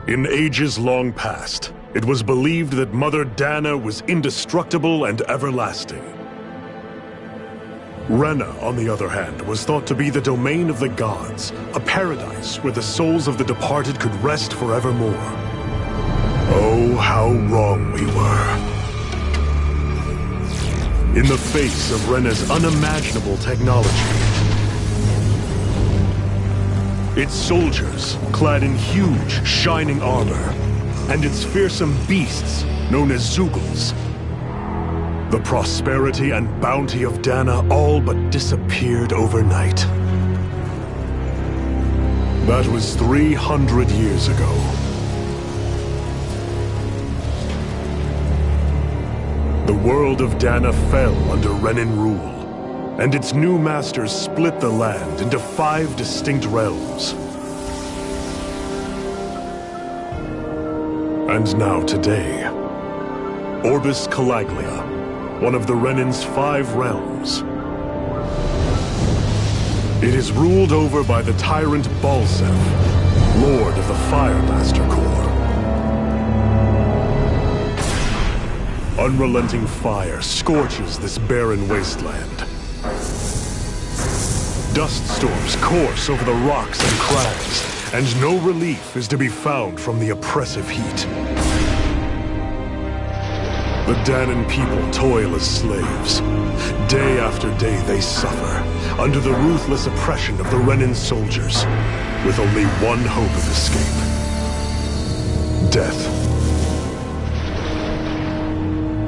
In ages long past, it was believed that Mother Dana was indestructible and everlasting. Renna, on the other hand, was thought to be the domain of the gods, a paradise where the souls of the departed could rest forevermore. Oh, how wrong we were. In the face of Renna's unimaginable technology, its soldiers, clad in huge, shining armor, and its fearsome beasts, known as Zeugles. The prosperity and bounty of Dana all but disappeared overnight. That was 300 years ago. The world of Dana fell under Renan rule, and its new masters split the land into 5 distinct realms. And now today, Orbis Calaglia, one of the Renan's 5 realms. It is ruled over by the tyrant Balseph, Lord of the Firemaster Corps. Unrelenting fire scorches this barren wasteland. Dust storms course over the rocks and crags, and no relief is to be found from the oppressive heat. The Danan people toil as slaves. Day after day they suffer, under the ruthless oppression of the Renan soldiers, with only one hope of escape. Death.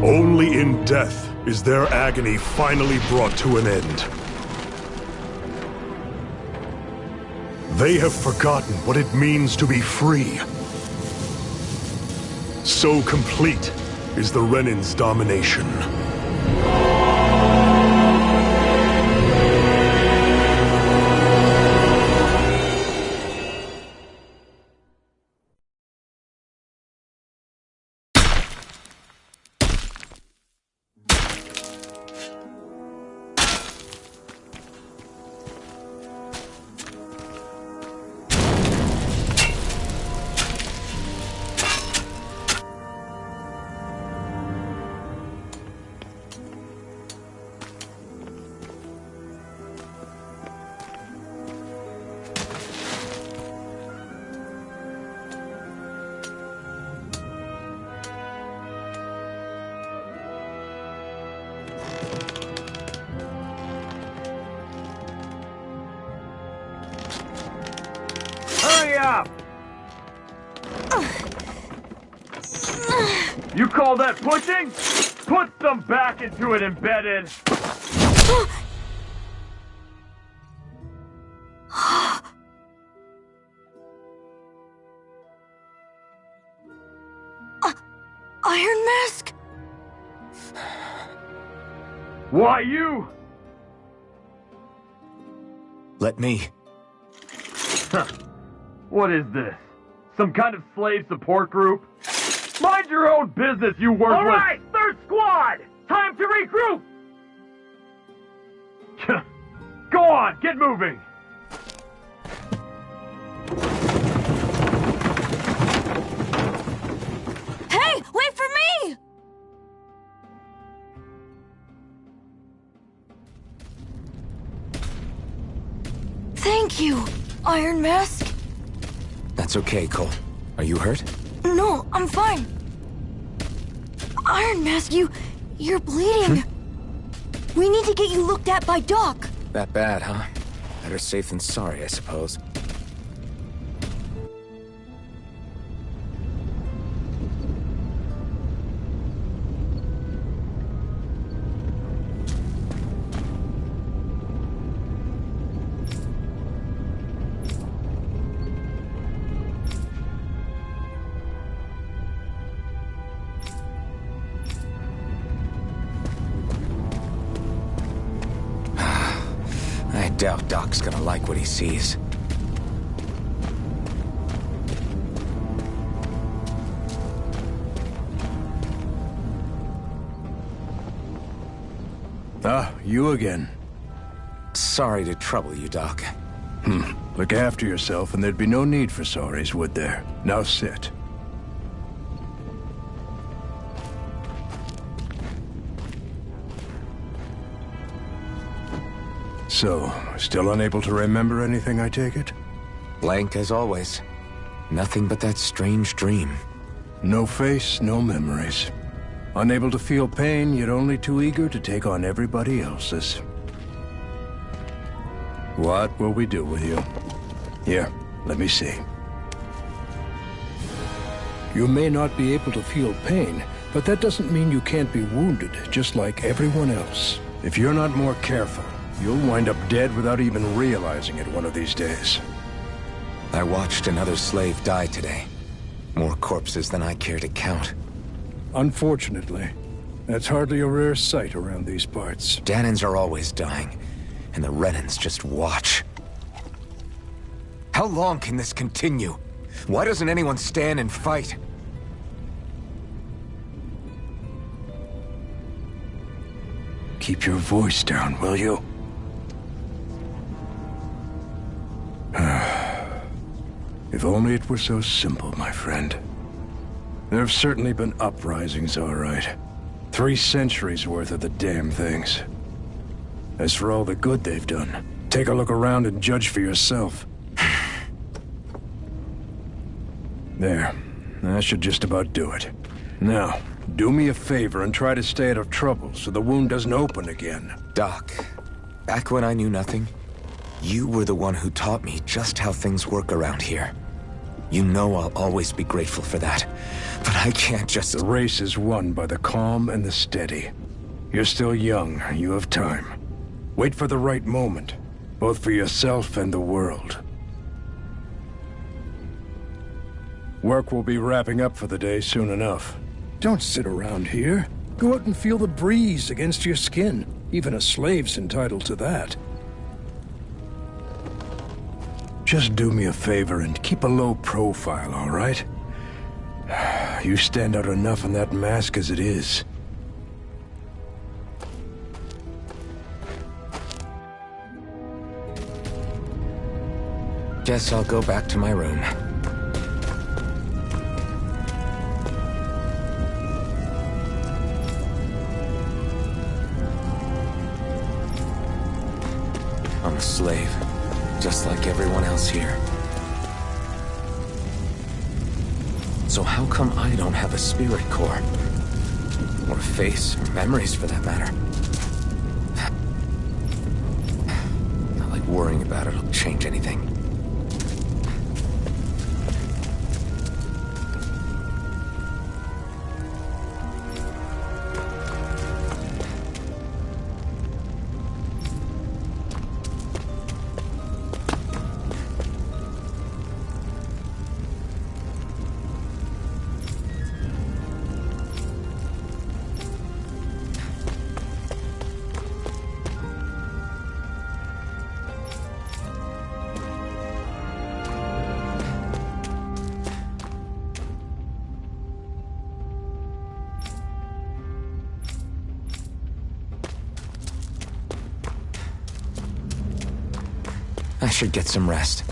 Only in death is their agony finally brought to an end. They have forgotten what it means to be free. So complete is the Renan's domination. You call that pushing? Put some back into it, Embedded! Iron Mask? Why you? Let me. Huh. What is this? Some kind of slave support group? Mind your own business, you worthless— All right, 3rd Squad! Time to regroup! Go on, get moving! Hey, wait for me! Thank you, Iron Mask. That's okay, Cole. Are you hurt? No, I'm fine. Iron Mask, you're bleeding. We need to get you looked at by Doc. That bad, huh? Better safe than sorry, I suppose. I doubt Doc's gonna like what he sees. Ah, you again. Sorry to trouble you, Doc. Look after yourself and there'd be no need for sorries, would there? Now sit. So, still unable to remember anything, I take it? Blank as always. Nothing but that strange dream. No face, no memories. Unable to feel pain, yet only too eager to take on everybody else's. What will we do with you? Here, let me see. You may not be able to feel pain, but that doesn't mean you can't be wounded, just like everyone else. If you're not more careful, you'll wind up dead without even realizing it one of these days. I watched another slave die today. More corpses than I care to count. Unfortunately, that's hardly a rare sight around these parts. Dahnans are always dying, and the Renans just watch. How long can this continue? Why doesn't anyone stand and fight? Keep your voice down, will you? If only it were so simple, my friend. There have certainly been uprisings, all right. 3 centuries worth of the damn things. As for all the good they've done, take a look around and judge for yourself. There. That should just about do it. Now, do me a favor and try to stay out of trouble so the wound doesn't open again. Doc, back when I knew nothing, you were the one who taught me just how things work around here. You know I'll always be grateful for that, but I can't just... The race is won by the calm and the steady. You're still young, you have time. Wait for the right moment, both for yourself and the world. Work will be wrapping up for the day soon enough. Don't sit around here. Go out and feel the breeze against your skin. Even a slave's entitled to that. Just do me a favor and keep a low profile, all right? You stand out enough in that mask as it is. Guess I'll go back to my room. I'm a slave, just like everyone else here. So how come I don't have a spirit core? Or a face, or memories for that matter? Not like worrying about it'll change anything. I should get some rest.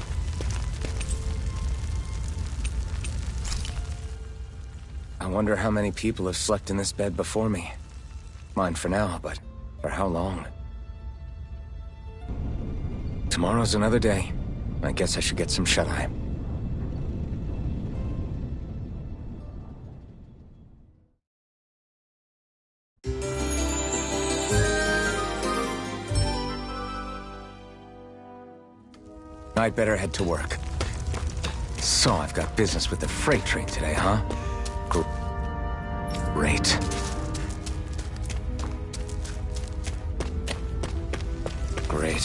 I wonder how many people have slept in this bed before me. Mine for now, but for how long? Tomorrow's another day. I guess I should get some shut-eye. I'd better head to work. So I've got business with the freight train today, huh? Great. Great.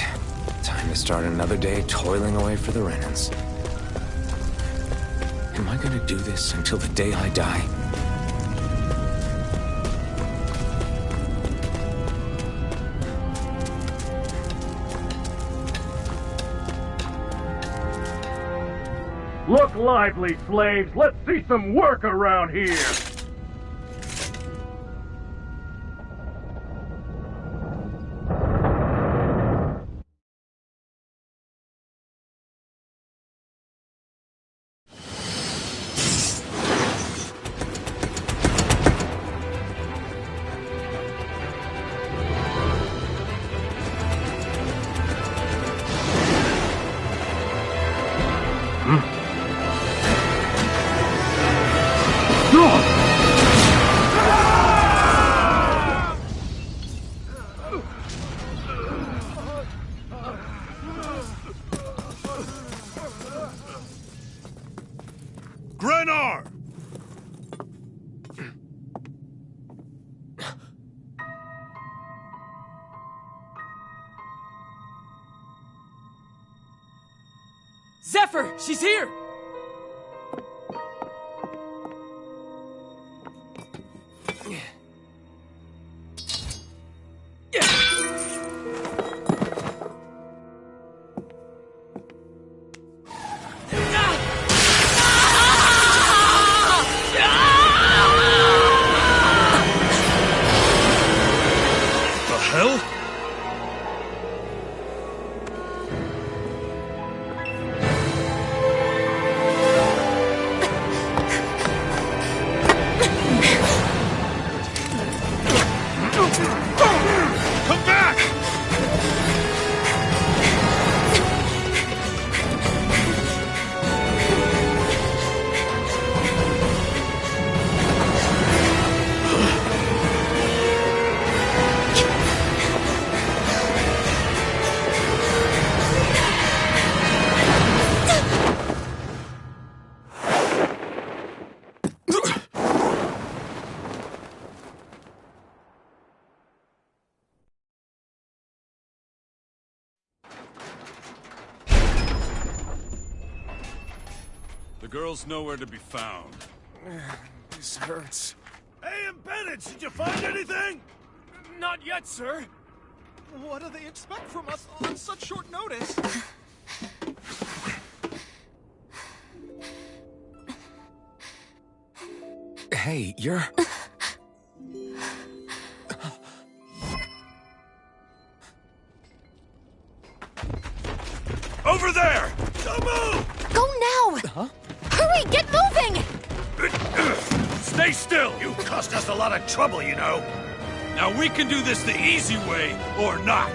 Time to start another day toiling away for the Renans. Am I gonna do this until the day I die? Look lively, slaves! Let's see some work around here! Zephyr! She's here! The hell? Come back! The girl's nowhere to be found. This hurts. Hey, Embedded, did you find anything? Not yet, sir! What do they expect from us on such short notice? Hey, you're... Over there! Don't move! Go now! Huh? Hurry, get moving! Stay still! You cost us a lot of trouble, you know. Now we can do this the easy way, or not.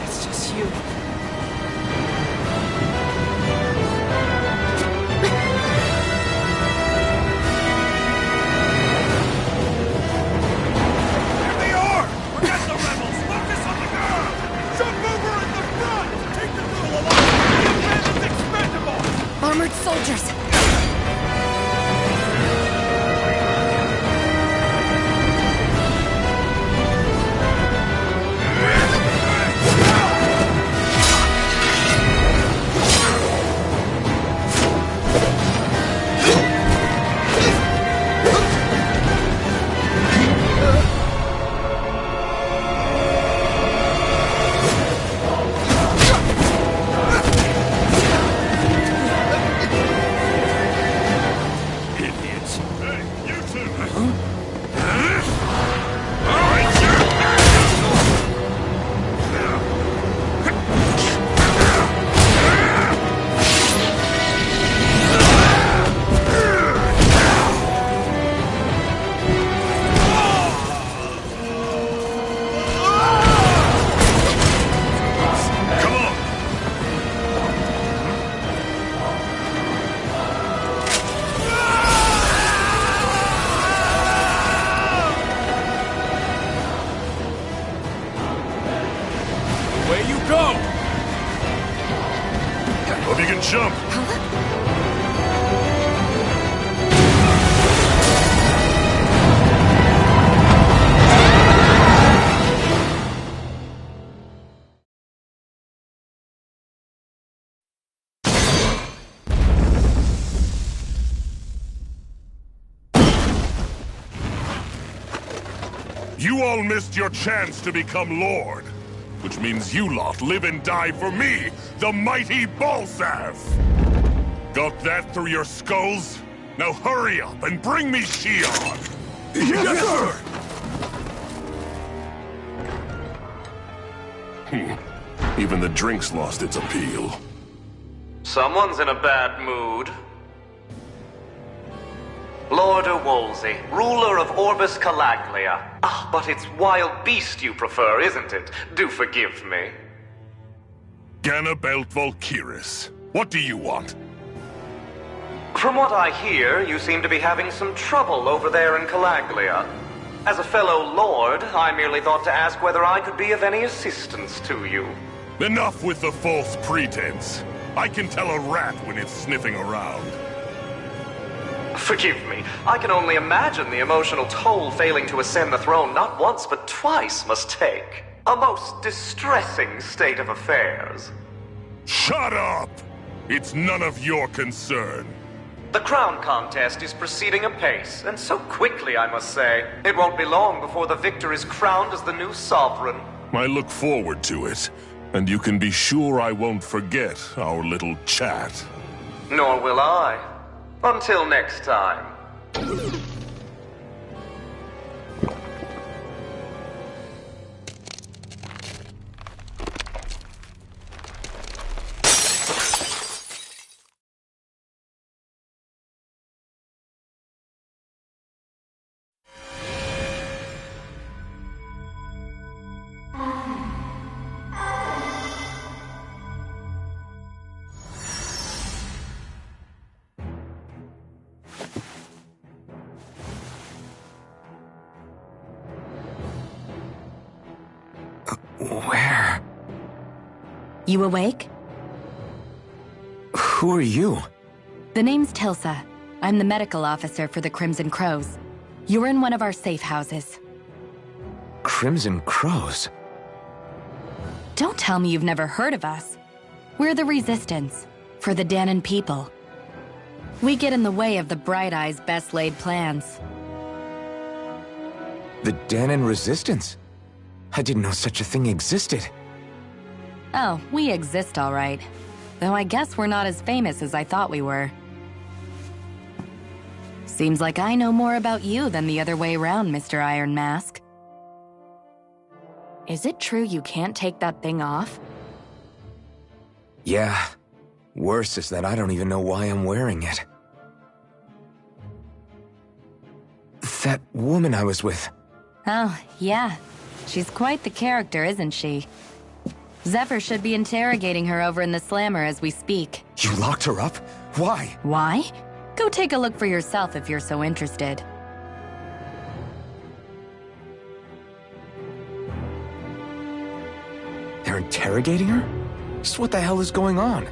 It's just you. They are! Forget the rebels! Focus on the girl! Jump over in the front! Take the girl along! The bandit's expendable! Armored soldiers! Idiots! Hey, you two! All right, sir! Come on! Away you go! Hope you can jump! You all missed your chance to become Lord. Which means you lot live and die for me, the mighty Balsav! Got that through your skulls? Now hurry up and bring me Shion! Yes, sir! Even the drink's lost its appeal. Someone's in a bad mood. Lord Wolsey, ruler of Orbis Calaglia. Ah, but it's wild beast you prefer, isn't it? Do forgive me. Ganabelt Valkyris, what do you want? From what I hear, you seem to be having some trouble over there in Calaglia. As a fellow lord, I merely thought to ask whether I could be of any assistance to you. Enough with the false pretense. I can tell a rat when it's sniffing around. Forgive me, I can only imagine the emotional toll failing to ascend the throne not once but twice must take. A most distressing state of affairs. Shut up! It's none of your concern. The crown contest is proceeding apace, and so quickly, I must say. It won't be long before the victor is crowned as the new sovereign. I look forward to it, and you can be sure I won't forget our little chat. Nor will I. Until next time. Where? You awake? Who are you? The name's Tilsa. I'm the medical officer for the Crimson Crows. You're in one of our safe houses. Crimson Crows? Don't tell me you've never heard of us. We're the Resistance, for the Dahnan people. We get in the way of the Bright Eye's best-laid plans. The Dahnan Resistance? I didn't know such a thing existed. Oh, we exist all right. Though I guess we're not as famous as I thought we were. Seems like I know more about you than the other way around, Mr. Iron Mask. Is it true you can't take that thing off? Yeah. Worse is that I don't even know why I'm wearing it. That woman I was with. Oh, yeah. She's quite the character, isn't she? Zephyr should be interrogating her over in the Slammer as we speak. You locked her up? Why? Why? Go take a look for yourself if you're so interested. They're interrogating her? Just what the hell is going on?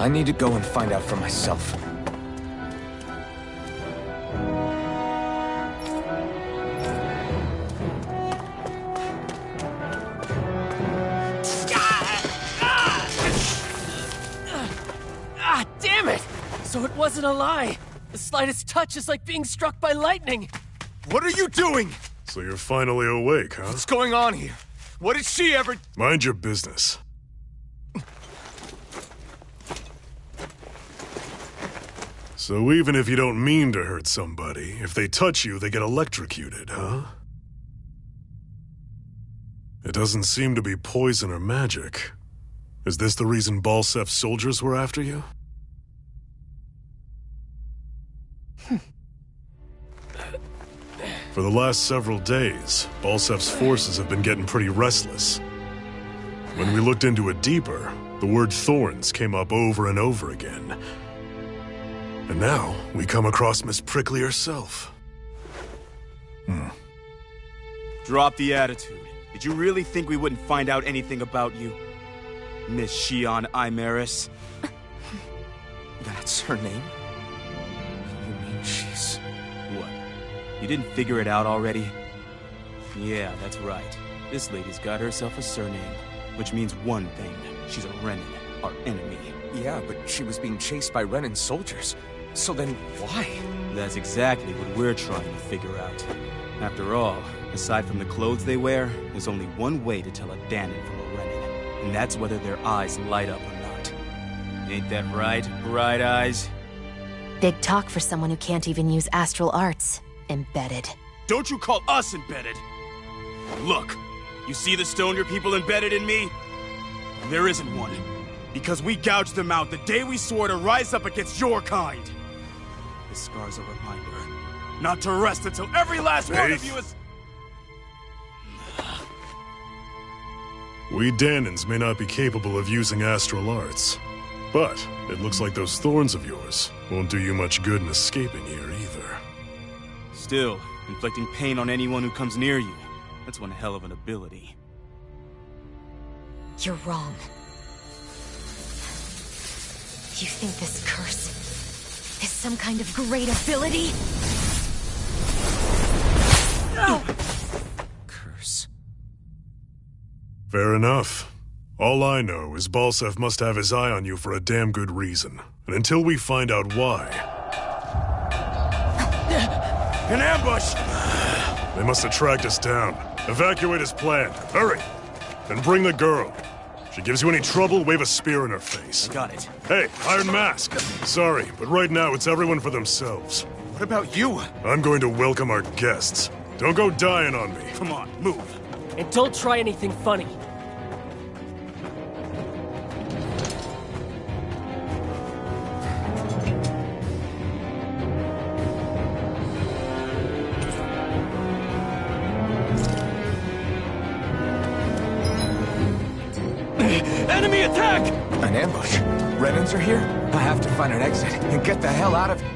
I need to go and find out for myself. Damn it! So it wasn't a lie. The slightest touch is like being struck by lightning. What are you doing? So you're finally awake, huh? What's going on here? What did she ever... Mind your business. So even if you don't mean to hurt somebody, if they touch you, they get electrocuted, huh? It doesn't seem to be poison or magic. Is this the reason Balsef's soldiers were after you? For the last several days, Balsef's forces have been getting pretty restless. When we looked into it deeper, the word thorns came up over and over again. And now, we come across Miss Prickly herself. Drop the attitude. Did you really think we wouldn't find out anything about you? Miss Shion Imaris? That's her name? You mean she's... What? You didn't figure it out already? Yeah, that's right. This lady's got herself a surname, which means one thing. She's a Renan, our enemy. Yeah, but she was being chased by Renan soldiers. So then, why? That's exactly what we're trying to figure out. After all, aside from the clothes they wear, there's only one way to tell a Dahnan from a Renan, and that's whether their eyes light up or not. Ain't that right, Bright Eyes? Big talk for someone who can't even use astral arts. Embedded. Don't you call us embedded! Look, you see the stone your people embedded in me? There isn't one. Because we gouged them out the day we swore to rise up against your kind. This scar's a reminder, not to rest until every last one of you is... We Dahnans may not be capable of using astral arts, But it looks like those thorns of yours won't do you much good in escaping here either. Still, inflicting pain on anyone who comes near you. That's one hell of an ability. You're wrong. You think this curse is some kind of great ability? No! Curse. Fair enough. All I know is Balseph must have his eye on you for a damn good reason. And until we find out why... An ambush! They must have tracked us down. Evacuate as planned. Hurry! And bring the girl. If she gives you any trouble, wave a spear in her face. I got it. Hey, Iron Mask! Sorry, but right now it's everyone for themselves. What about you? I'm going to welcome our guests. Don't go dying on me. Come on, move. And don't try anything funny. Enemy attack! An ambush? Renans are here? I have to find an exit and get the hell out of here.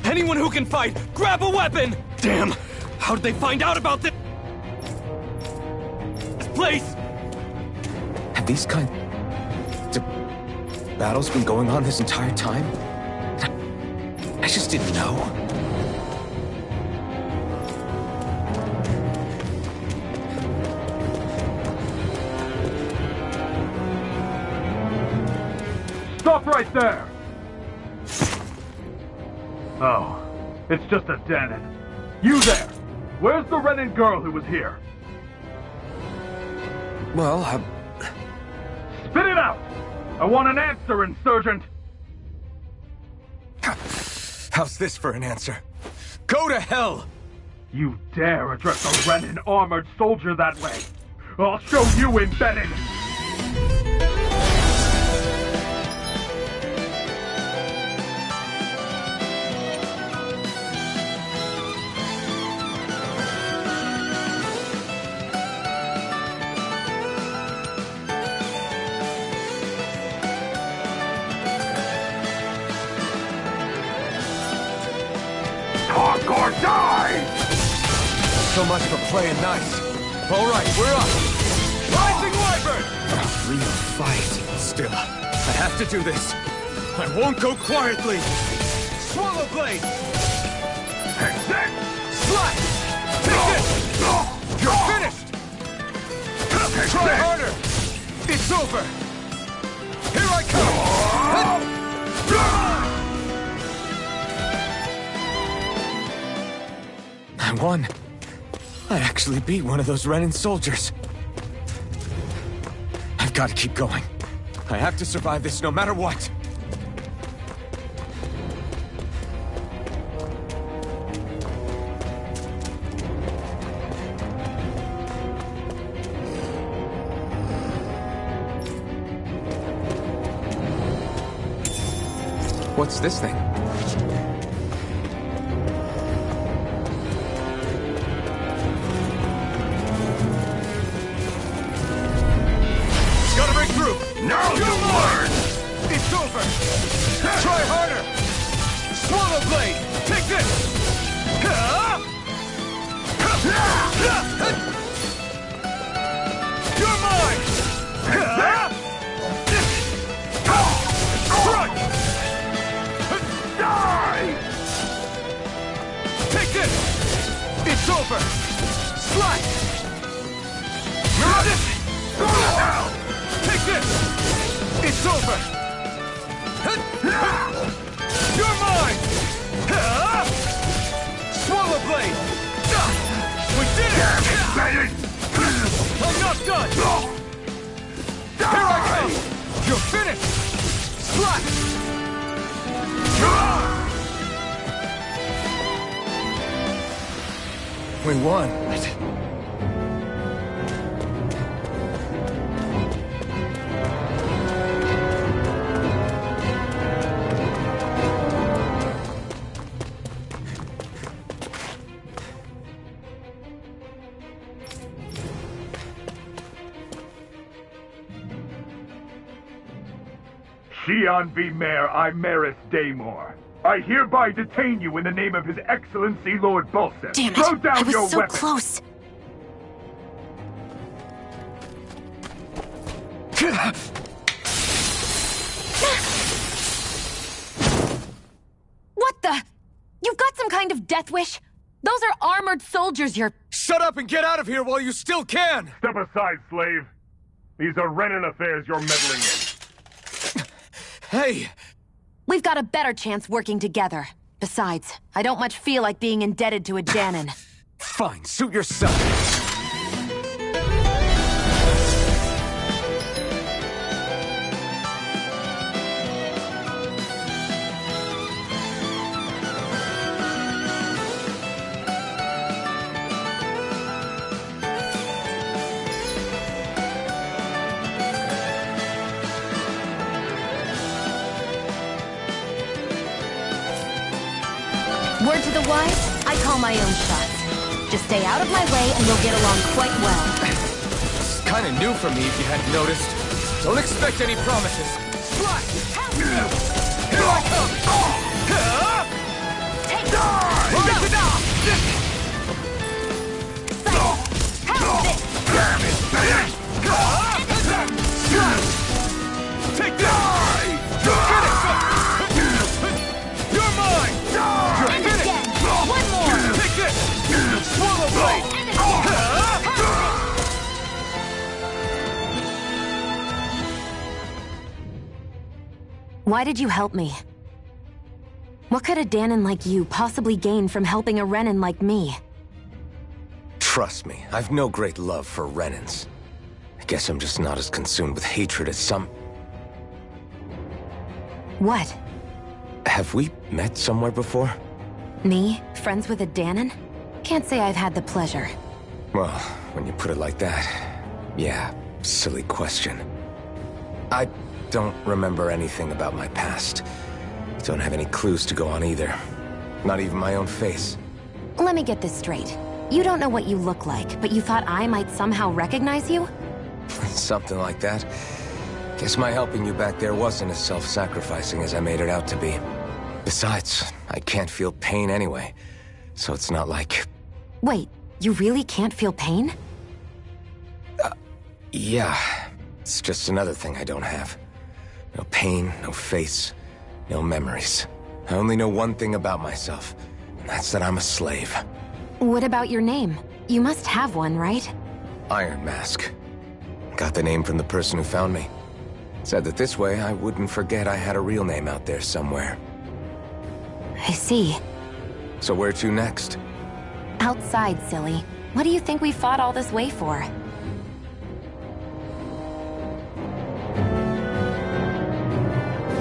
Anyone who can fight, grab a weapon! Damn! How did they find out about this place? Have these kind of battles been going on this entire time? I just didn't know. Stop right there! Oh, it's just a Dahnan. You there! Where's the Renan girl who was here? Well, Spit it out! I want an answer, Insurgent! How's this for an answer? Go to hell! You dare address a Renan armored soldier that way? I'll show you embedded! Talk or die! So much for playing nice. All right, we're up. Rising Wyvern! A real fight. Still, I have to do this. I won't go quietly! Swallow Blade! Slash! Take this! You're finished! Try harder! It's over! Here I come! I won. I actually beat one of those Renan soldiers. I've got to keep going. I have to survive this no matter what. What's this thing? Gotta break through! Now you learn! It's over! Try harder! Swallow Blade! Take this! You're mine! Strike! Die! Take this! It's over! Slash! You're on it! Now! Take this! It's over! You're mine! Swallow Blade! We did it! I'm not done! Here I come! You're finished! Slash! We won. Shion V. Mayor Imaris Daymore. I hereby detain you in the name of His Excellency Lord Bulseth. Damn it! Throw down I was your so weapon. close. What the? You've got some kind of death wish? Those are armored soldiers you're... Shut up and get out of here while you still can! Step aside, slave. These are Renan affairs you're meddling in. Hey! We've got a better chance working together. Besides, I don't much feel like being indebted to a Danon. Fine, suit yourself. Word to the wise, I call my own shots. Just stay out of my way and we'll get along quite well. It's kinda new for me if you hadn't noticed. Don't expect any promises. Fly! Here I come! Take Take that! You're mine! And again! One more! Take this! Swallow blade! And again! Why did you help me? What could a Danon like you possibly gain from helping a Renan like me? Trust me, I've no great love for Renans. I guess I'm just not as consumed with hatred as some... What? Have we met somewhere before? Me? Friends with a Danon? Can't say I've had the pleasure. Well, when you put it like that, yeah, silly question. I don't remember anything about my past. Don't have any clues to go on either. Not even my own face. Let me get this straight. You don't know what you look like, but you thought I might somehow recognize you? Something like that. Guess my helping you back there wasn't as self-sacrificing as I made it out to be. Besides, I can't feel pain anyway, so it's not like... Wait, you really can't feel pain? Yeah. It's just another thing I don't have. No pain, no face, no memories. I only know one thing about myself, and that's that I'm a slave. What about your name? You must have one, right? Iron Mask. Got the name from the person who found me. Said that this way I wouldn't forget I had a real name out there somewhere. I see. So where to next? Outside, silly. What do you think we fought all this way for?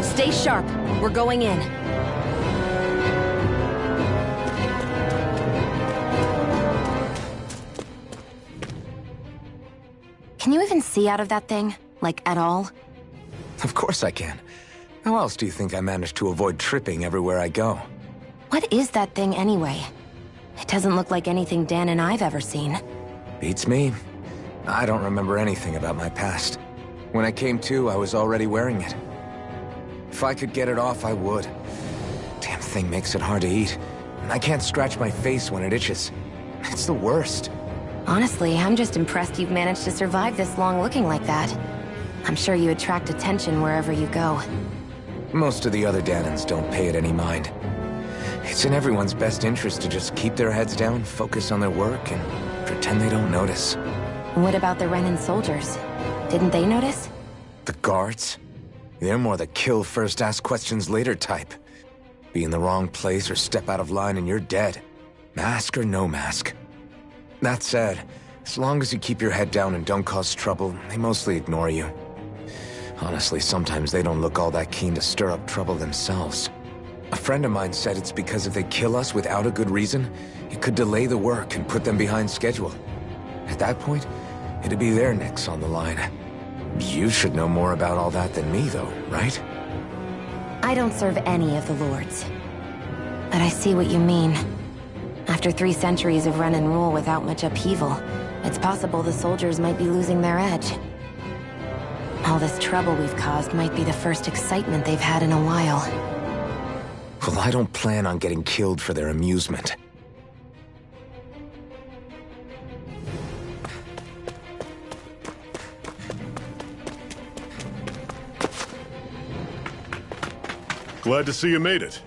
Stay sharp. We're going in. Can you even see out of that thing? Like, at all? Of course I can. How else do you think I managed to avoid tripping everywhere I go? What is that thing anyway? It doesn't look like anything Dan and I've ever seen. Beats me. I don't remember anything about my past. When I came to, I was already wearing it. If I could get it off, I would. Damn thing makes it hard to eat. And I can't scratch my face when it itches. It's the worst. Honestly, I'm just impressed you've managed to survive this long looking like that. I'm sure you attract attention wherever you go. Most of the other Danons don't pay it any mind. It's in everyone's best interest to just keep their heads down, focus on their work, and pretend they don't notice. What about the Renan soldiers? Didn't they notice? The guards? They're more the kill first, ask questions later type. Be in the wrong place or step out of line and you're dead. Mask or no mask. That said, as long as you keep your head down and don't cause trouble, they mostly ignore you. Honestly, sometimes they don't look all that keen to stir up trouble themselves. A friend of mine said it's because if they kill us without a good reason, it could delay the work and put them behind schedule. At that point, it'd be their necks on the line. You should know more about all that than me, though, right? I don't serve any of the lords. But I see what you mean. After 3 centuries of Renan rule without much upheaval, it's possible the soldiers might be losing their edge. All this trouble we've caused might be the first excitement they've had in a while. Well, I don't plan on getting killed for their amusement. Glad to see you made it.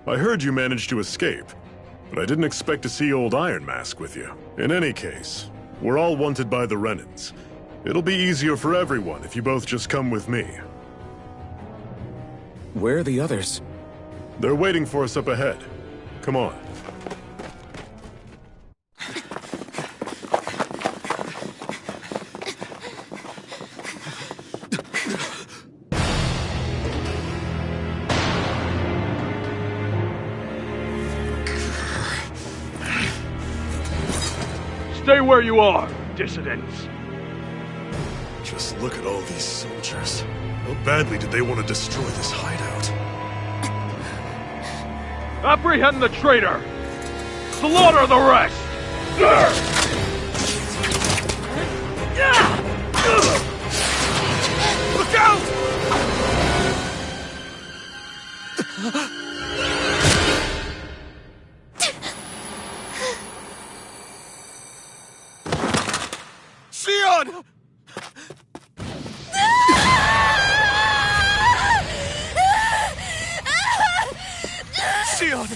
I heard you managed to escape, but I didn't expect to see old Iron Mask with you. In any case, we're all wanted by the Renans. It'll be easier for everyone if you both just come with me. Where are the others? They're waiting for us up ahead. Come on. Stay where you are, dissidents. Just look at all these soldiers. How badly did they want to destroy this hideout? Apprehend the traitor! Slaughter the rest! Look out! Sion! Sion!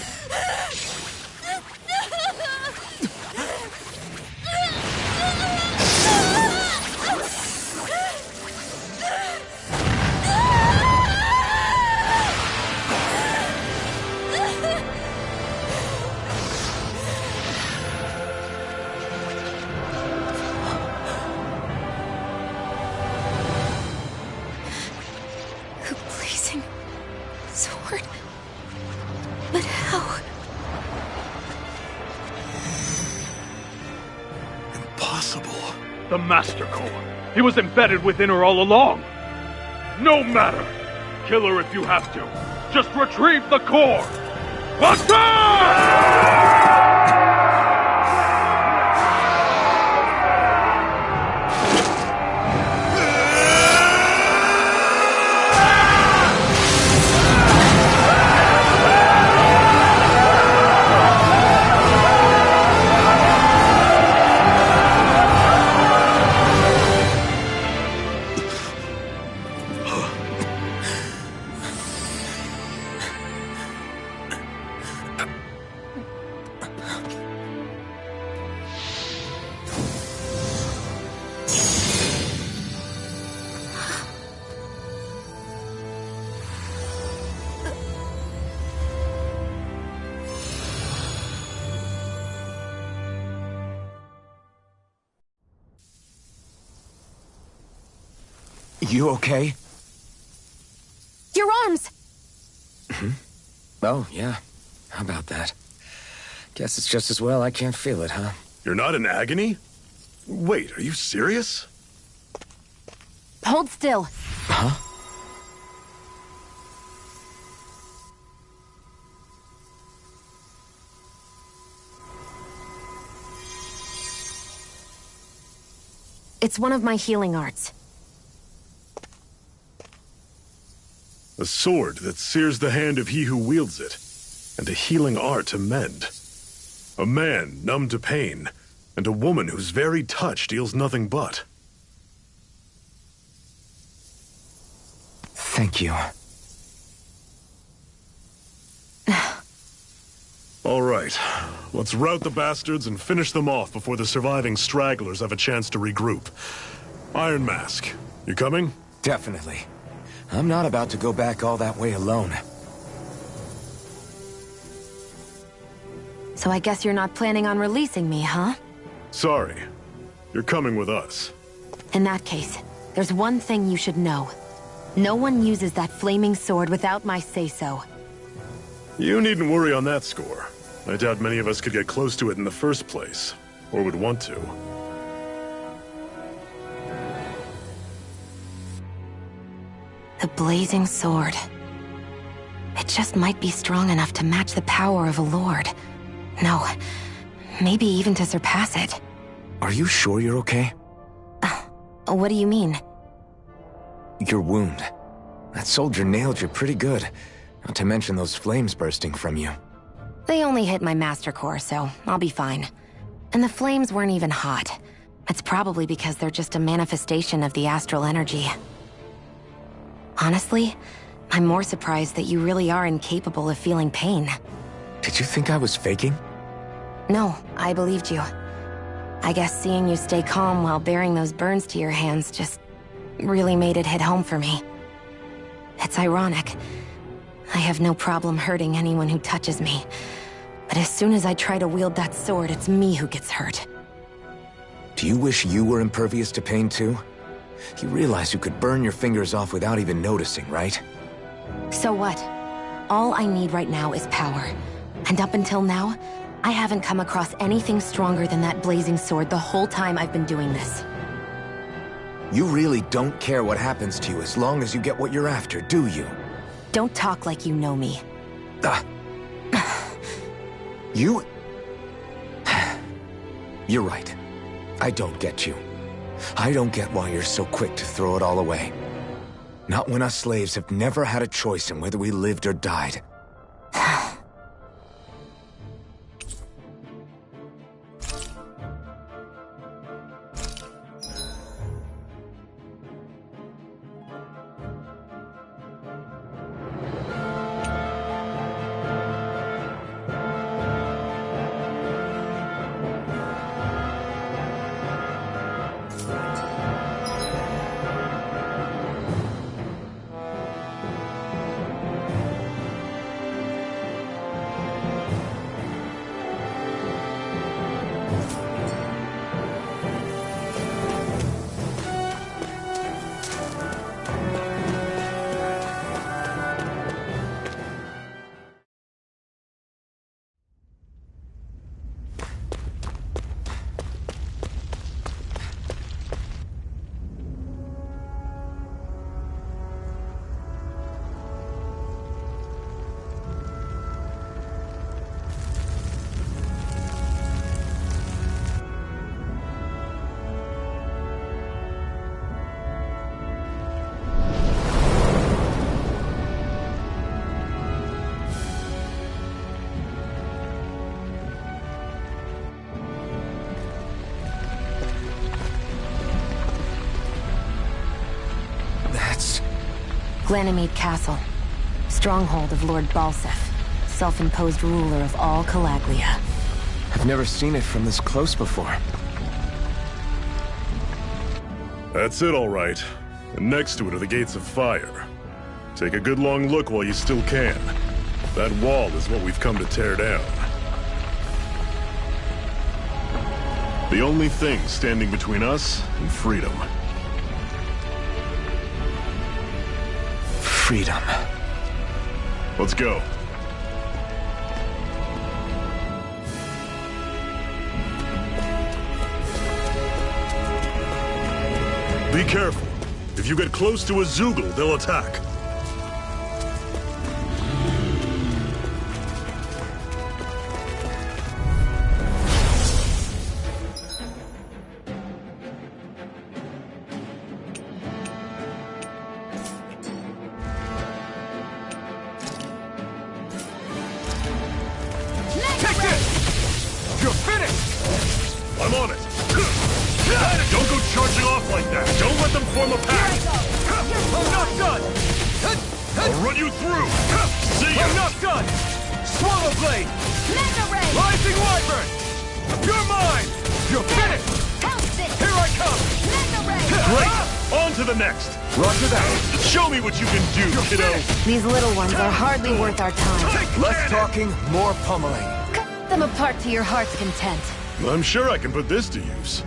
A blazing sword. But how? Impossible. The Master Core. He was embedded within her all along. No matter. Kill her if you have to. Just retrieve the core. Attack! You okay? Your arms! Oh, yeah. How about that? Guess it's just as well I can't feel it, huh? You're not in agony? Wait, are you serious? Hold still. Huh? It's one of my healing arts. A sword that sears the hand of he who wields it, and a healing art to mend. A man numb to pain, and a woman whose very touch deals nothing but. Thank you. All right, let's rout the bastards and finish them off before the surviving stragglers have a chance to regroup. Iron Mask, you coming? Definitely. I'm not about to go back all that way alone. So I guess you're not planning on releasing me, huh? Sorry. You're coming with us. In that case, there's one thing you should know. No one uses that flaming sword without my say-so. You needn't worry on that score. I doubt many of us could get close to it in the first place, or would want to. The blazing sword. It just might be strong enough to match the power of a lord. No, maybe even to surpass it. Are you sure you're okay? What do you mean? your wound. That soldier nailed you pretty good. Not to mention those flames bursting from you. They only hit my master core, so I'll be fine. And the flames weren't even hot. It's probably because they're just a manifestation of the astral energy. Honestly, I'm more surprised that you really are incapable of feeling pain. Did you think I was faking? No, I believed you. I guess seeing you stay calm while bearing those burns to your hands just really made it hit home for me. It's ironic. I have no problem hurting anyone who touches me. But as soon as I try to wield that sword, it's me who gets hurt. Do you wish you were impervious to pain too? You realize you could burn your fingers off without even noticing, right? So what? All I need right now is power. And up until now, I haven't come across anything stronger than that blazing sword the whole time I've been doing this. You really don't care what happens to you as long as you get what you're after, do you? Don't talk like you know me. You... You're right. I don't get you. I don't get why you're so quick to throw it all away. Not when us slaves have never had a choice in whether we lived or died. Glanimede Castle, stronghold of Lord Balseph, self-imposed ruler of all Calaglia. I've never seen it from this close before. That's it, all right. And next to it are the Gates of Fire. Take a good long look while you still can. That wall is what we've come to tear down. The only thing standing between us and freedom. Freedom. Let's go. Be careful. If you get close to a Zeugle, they'll attack. Take this! You're finished! I'm on it. Don't go charging off like that. Don't let them form a pack. I'm not done! I'll run you through. See ya. I'm not done! Swallow Blade! Rising Wyvern! You're mine! You're finished! Here I come! Great. On to the next. Roger that. Show me what you can do, kiddo. These little ones are hardly worth our time. Less talking, more pummeling. Cut them apart to your heart's content. I'm sure I can put this to use.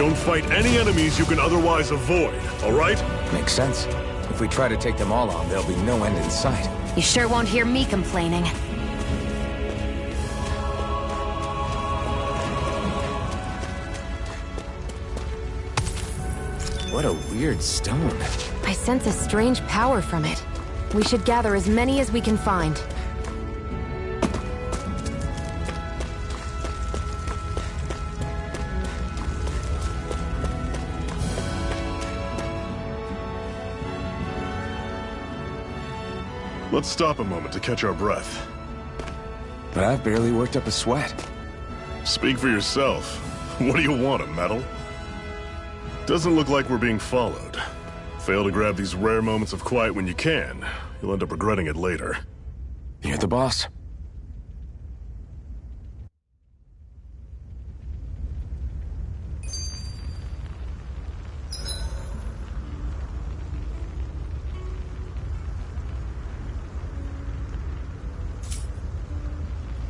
Don't fight any enemies you can otherwise avoid, alright? Makes sense. If we try to take them all on, there'll be no end in sight. You sure won't hear me complaining. What a weird stone. I sense a strange power from it. We should gather as many as we can find. Let's stop a moment to catch our breath. But I've barely worked up a sweat. Speak for yourself. What do you want, a medal? Doesn't look like we're being followed. Fail to grab these rare moments of quiet when you can. You'll end up regretting it later. You're the boss.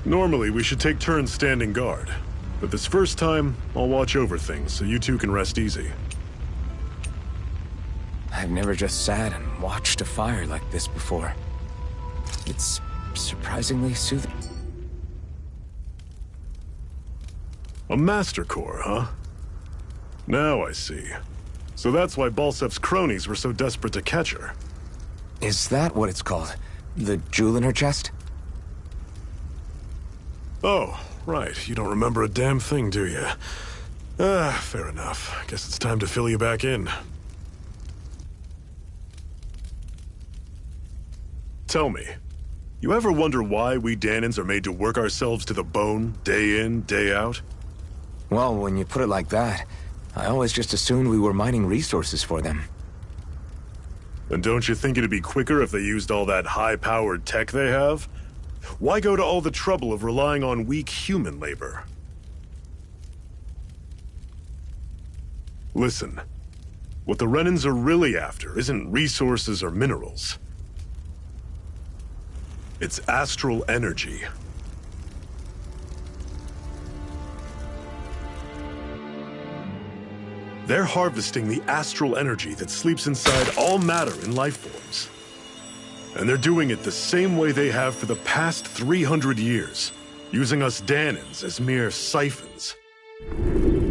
Normally, we should take turns standing guard. But this first time, I'll watch over things so you two can rest easy. I've never just sat and watched a fire like this before. It's surprisingly soothing. A Master Core, huh? Now I see. So that's why Balsef's cronies were so desperate to catch her. Is that what it's called? The jewel in her chest? Oh, right. You don't remember a damn thing, do you? Fair enough. Guess it's time to fill you back in. Tell me, you ever wonder why we Dahnans are made to work ourselves to the bone, day in, day out? Well, when you put it like that, I always just assumed we were mining resources for them. And don't you think it'd be quicker if they used all that high-powered tech they have? Why go to all the trouble of relying on weak human labor? Listen, what the Renans are really after isn't resources or minerals. It's astral energy. They're harvesting the astral energy that sleeps inside all matter in life forms. And they're doing it the same way they have for the past 300 years, using us Dahnans as mere siphons.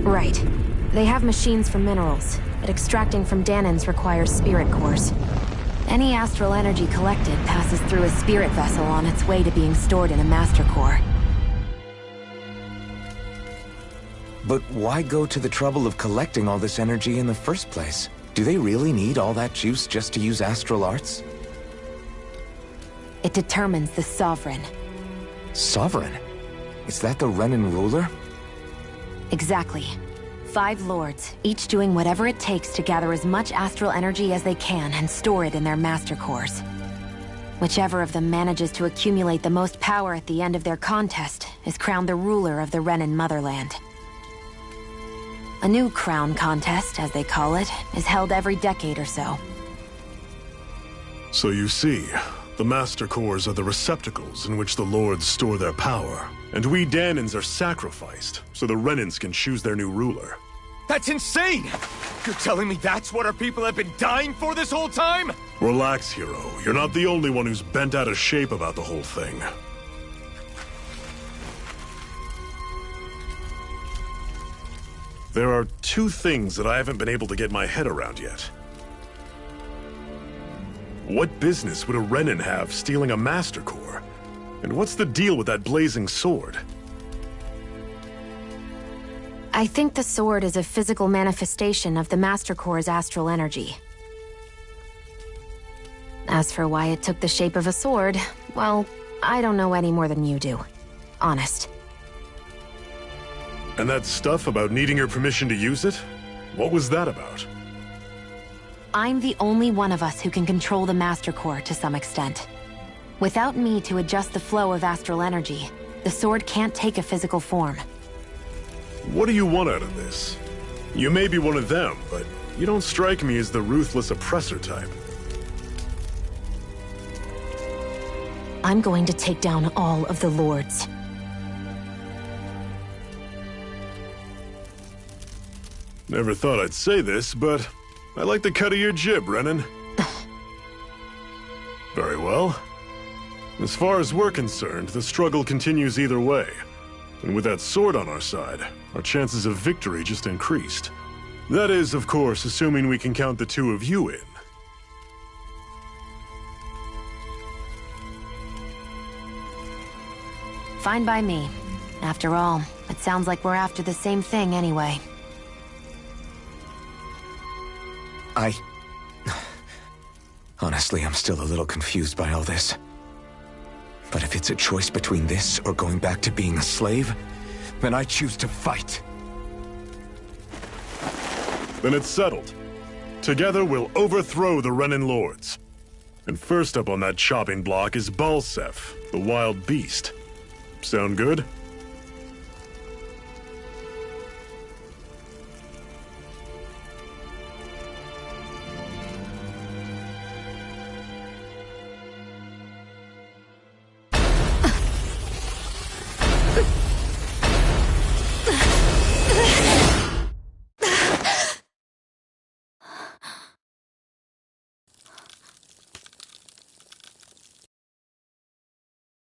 Right. They have machines for minerals, but extracting from Dahnans requires spirit cores. Any astral energy collected passes through a spirit vessel on its way to being stored in a master core. But why go to the trouble of collecting all this energy in the first place? Do they really need all that juice just to use astral arts? It determines the Sovereign. Sovereign? Is that the Renan ruler? Exactly. 5 lords, each doing whatever it takes to gather as much astral energy as they can and store it in their master cores. Whichever of them manages to accumulate the most power at the end of their contest is crowned the ruler of the Renan motherland. A new crown contest, as they call it, is held every decade or so. So you see, the Master Cores are the receptacles in which the Lords store their power. And we Dahnans are sacrificed, so the Renans can choose their new ruler. That's insane! You're telling me that's what our people have been dying for this whole time? Relax, hero. You're not the only one who's bent out of shape about the whole thing. There are 2 things that I haven't been able to get my head around yet. What business would a Renan have stealing a Master Core? And what's the deal with that blazing sword? I think the sword is a physical manifestation of the Master Core's astral energy. As for why it took the shape of a sword, well, I don't know any more than you do. Honest. And that stuff about needing your permission to use it? What was that about? I'm the only one of us who can control the Master Core to some extent. Without me to adjust the flow of astral energy, the sword can't take a physical form. What do you want out of this? You may be one of them, but you don't strike me as the ruthless oppressor type. I'm going to take down all of the Lords. Never thought I'd say this, but I like the cut of your jib, Renan. Very well. As far as we're concerned, the struggle continues either way. And with that sword on our side, our chances of victory just increased. That is, of course, assuming we can count the two of you in. Fine by me. After all, it sounds like we're after the same thing anyway. Honestly, I'm still a little confused by all this. But if it's a choice between this or going back to being a slave, then I choose to fight. Then it's settled. Together we'll overthrow the Renan Lords. And first up on that chopping block is Balseph, the wild beast. Sound good?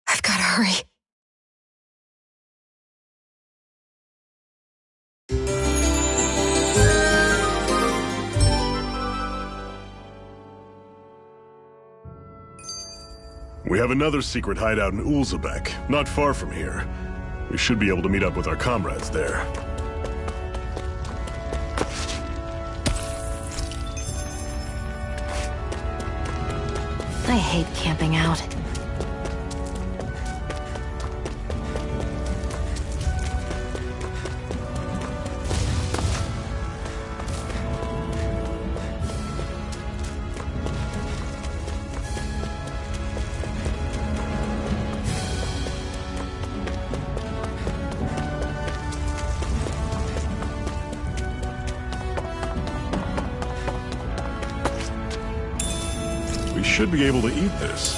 I've gotta hurry. We have another secret hideout in Ulzebek, not far from here. We should be able to meet up with our comrades there. I hate camping out. We should be able to eat this.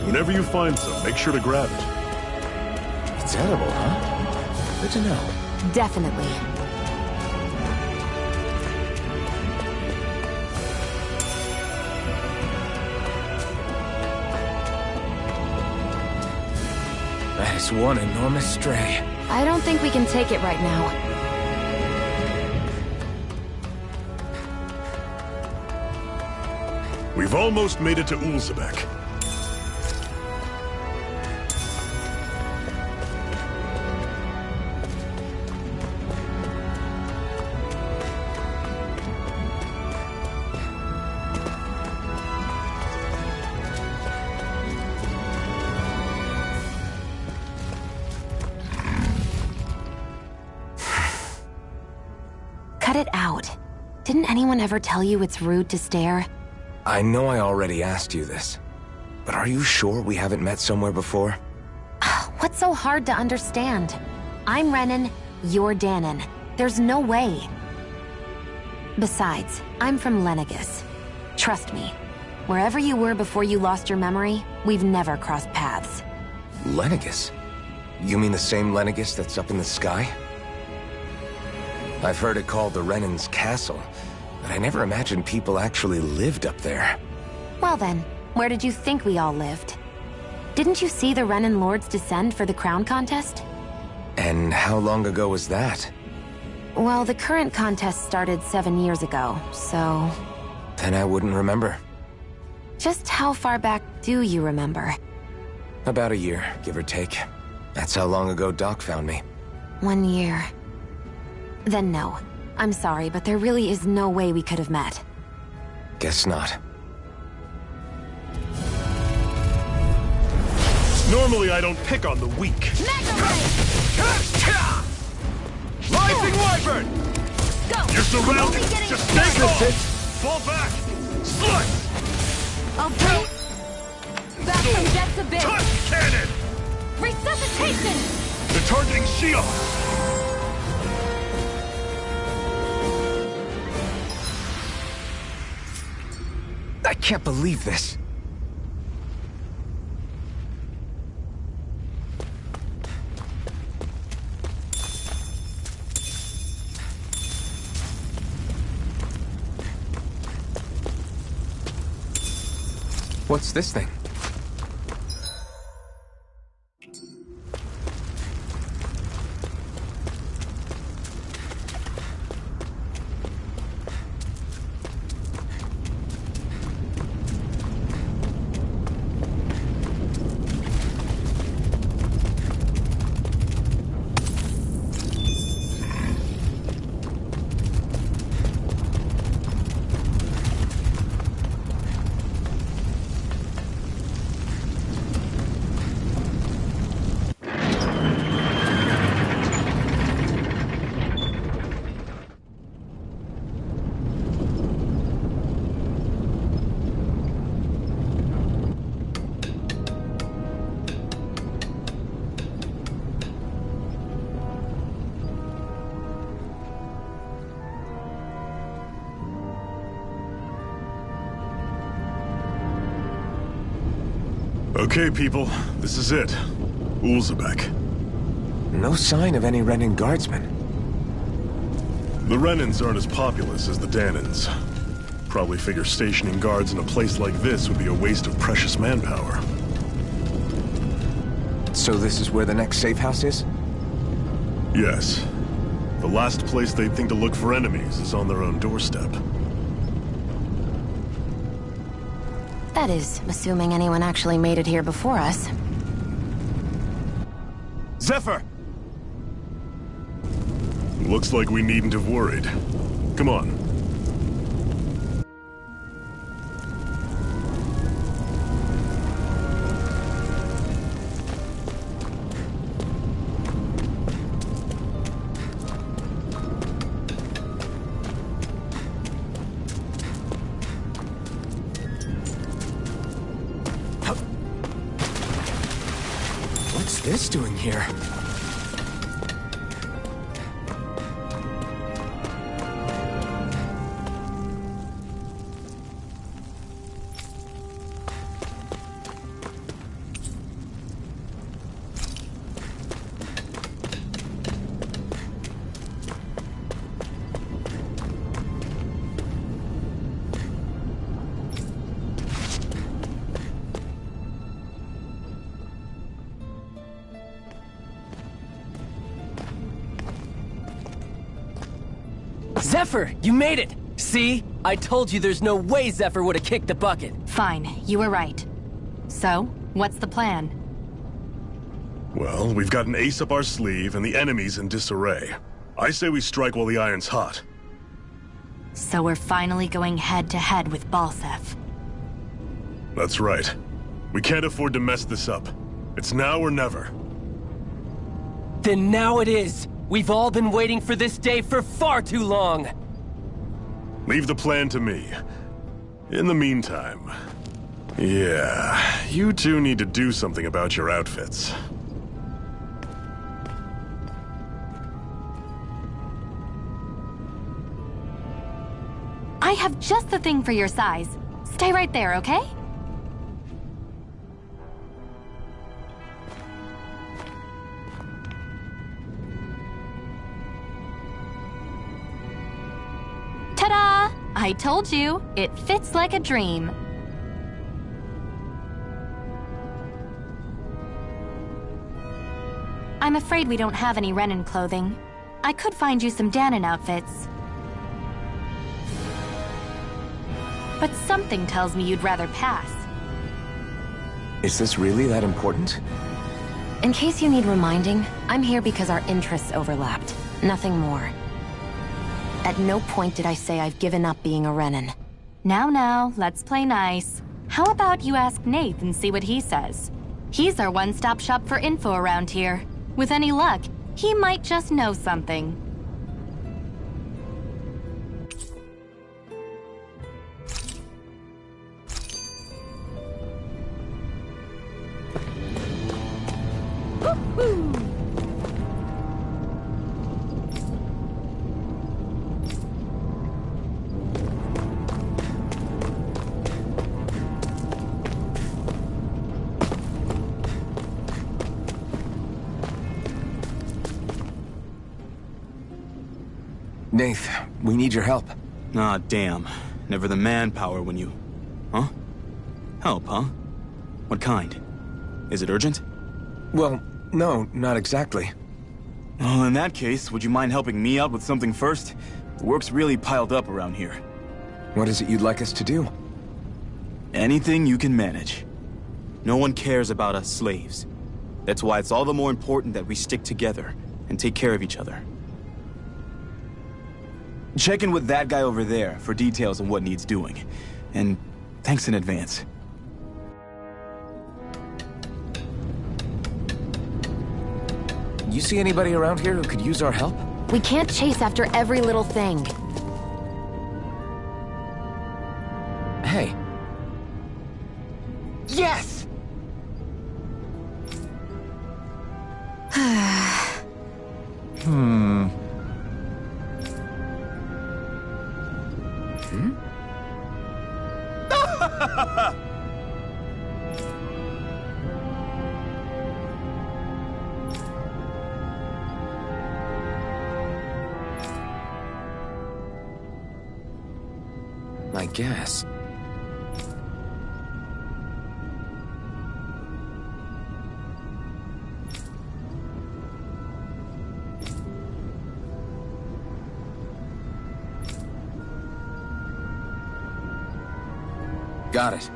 Whenever you find some, make sure to grab it. It's edible, huh? Good to know. Definitely. That is one enormous stray. I don't think we can take it right now. We've almost made it to Ulzebek. Cut it out. Didn't anyone ever tell you it's rude to stare? I know I already asked you this, but are you sure we haven't met somewhere before? What's so hard to understand? I'm Renan, you're Danon. There's no way. Besides, I'm from Lenegis. Trust me, wherever you were before you lost your memory, we've never crossed paths. Lenegis? You mean the same Lenegis that's up in the sky? I've heard it called the Renan's Castle, but I never imagined people actually lived up there. Well then, where did you think we all lived? Didn't you see the Renan Lords descend for the crown contest? And how long ago was that? Well, the current contest started 7 years ago, so... Then I wouldn't remember. Just how far back do you remember? About a year, give or take. That's how long ago Doc found me. 1 year. Then no. I'm sorry, but there really is no way we could have met. Guess not. Normally I don't pick on the weak. Rising Wyvern! Go! You're surrounded! Just stay calm! Fall back! Slut! Okay. Back from death's abyss. Tusk cannon! Resuscitation! They're targeting Shion! I can't believe this. What's this thing? Okay, people, this is it. Ulzebek. No sign of any Renan guardsmen. The Renans aren't as populous as the Danans. Probably figure stationing guards in a place like this would be a waste of precious manpower. So this is where the next safe house is? Yes. The last place they'd think to look for enemies is on their own doorstep. That is, assuming anyone actually made it here before us. Zephyr! Looks like we needn't have worried. Come on. What's this doing here? Zephyr, you made it! See? I told you there's no way Zephyr would have kicked the bucket. Fine, you were right. So, what's the plan? Well, we've got an ace up our sleeve and the enemy's in disarray. I say we strike while the iron's hot. So we're finally going head-to-head with Balseph. That's right. We can't afford to mess this up. It's now or never. Then now it is! We've all been waiting for this day for far too long! Leave the plan to me. In the meantime... yeah, you two need to do something about your outfits. I have just the thing for your size. Stay right there, okay? Ta-da! I told you, it fits like a dream. I'm afraid we don't have any Renan clothing. I could find you some Danan outfits. But something tells me you'd rather pass. Is this really that important? In case you need reminding, I'm here because our interests overlapped. Nothing more. At no point did I say I've given up being a Renan. Now, let's play nice. How about you ask Nath and see what he says? He's our one-stop shop for info around here. With any luck, he might just know something. Woo-hoo! Nath, we need your help. Ah, damn. Never the manpower when you... Huh? Help, huh? What kind? Is it urgent? Well, no, not exactly. Well, in that case, would you mind helping me out with something first? The work's really piled up around here. What is it you'd like us to do? Anything you can manage. No one cares about us slaves. That's why it's all the more important that we stick together and take care of each other. Check in with that guy over there for details on what needs doing. And thanks in advance. You see anybody around here who could use our help? We can't chase after every little thing. Hey. Yes! Hmm. I guess. Got it.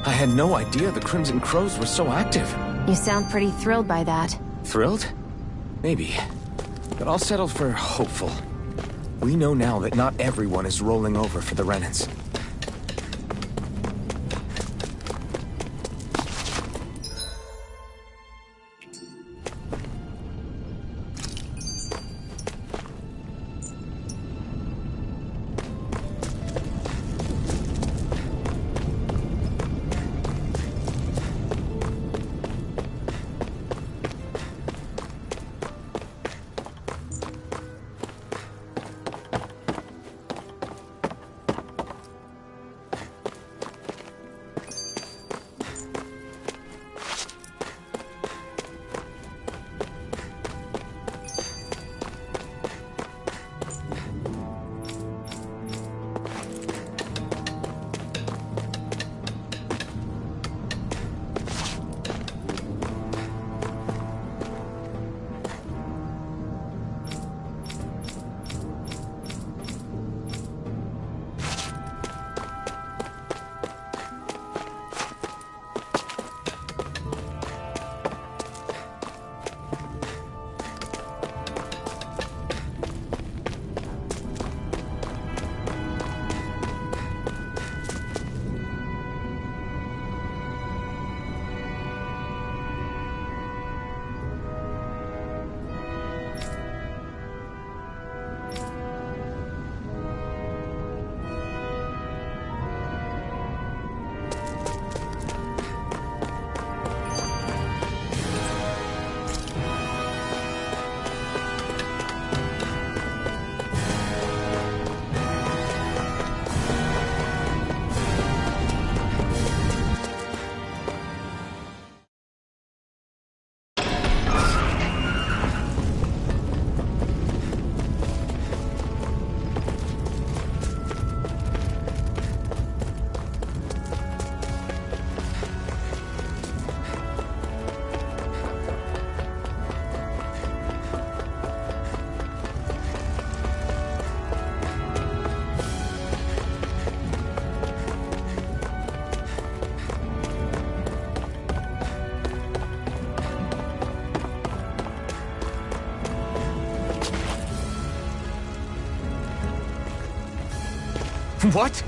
I had no idea the Crimson Crows were so active. You sound pretty thrilled by that. Thrilled? Maybe. But I'll settle for hopeful. We know now that not everyone is rolling over for the Renans. What?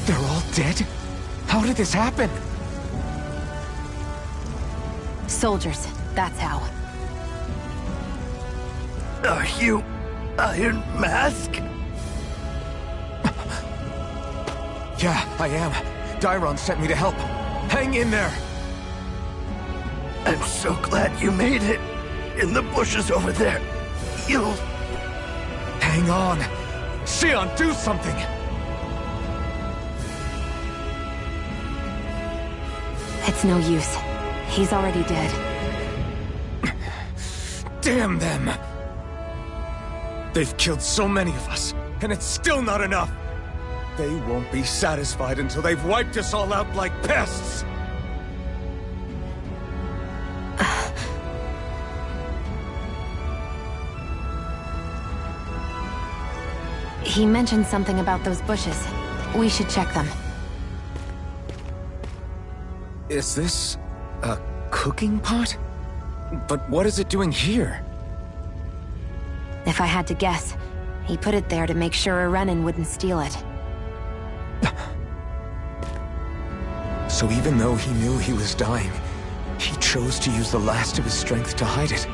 They're all dead? How did this happen? Soldiers, that's how. Are you Iron Mask? Yeah, I am. Dairon sent me to help. Hang in there! I'm so glad you made it. In the bushes over there. You'll Hang on! Xion, do something! It's no use. He's already dead. Damn them! They've killed so many of us, and it's still not enough! They won't be satisfied until they've wiped us all out like pests! He mentioned something about those bushes. We should check them. Is this a cooking pot? But what is it doing here? If I had to guess, he put it there to make sure a Renan wouldn't steal it. So even though he knew he was dying, he chose to use the last of his strength to hide it,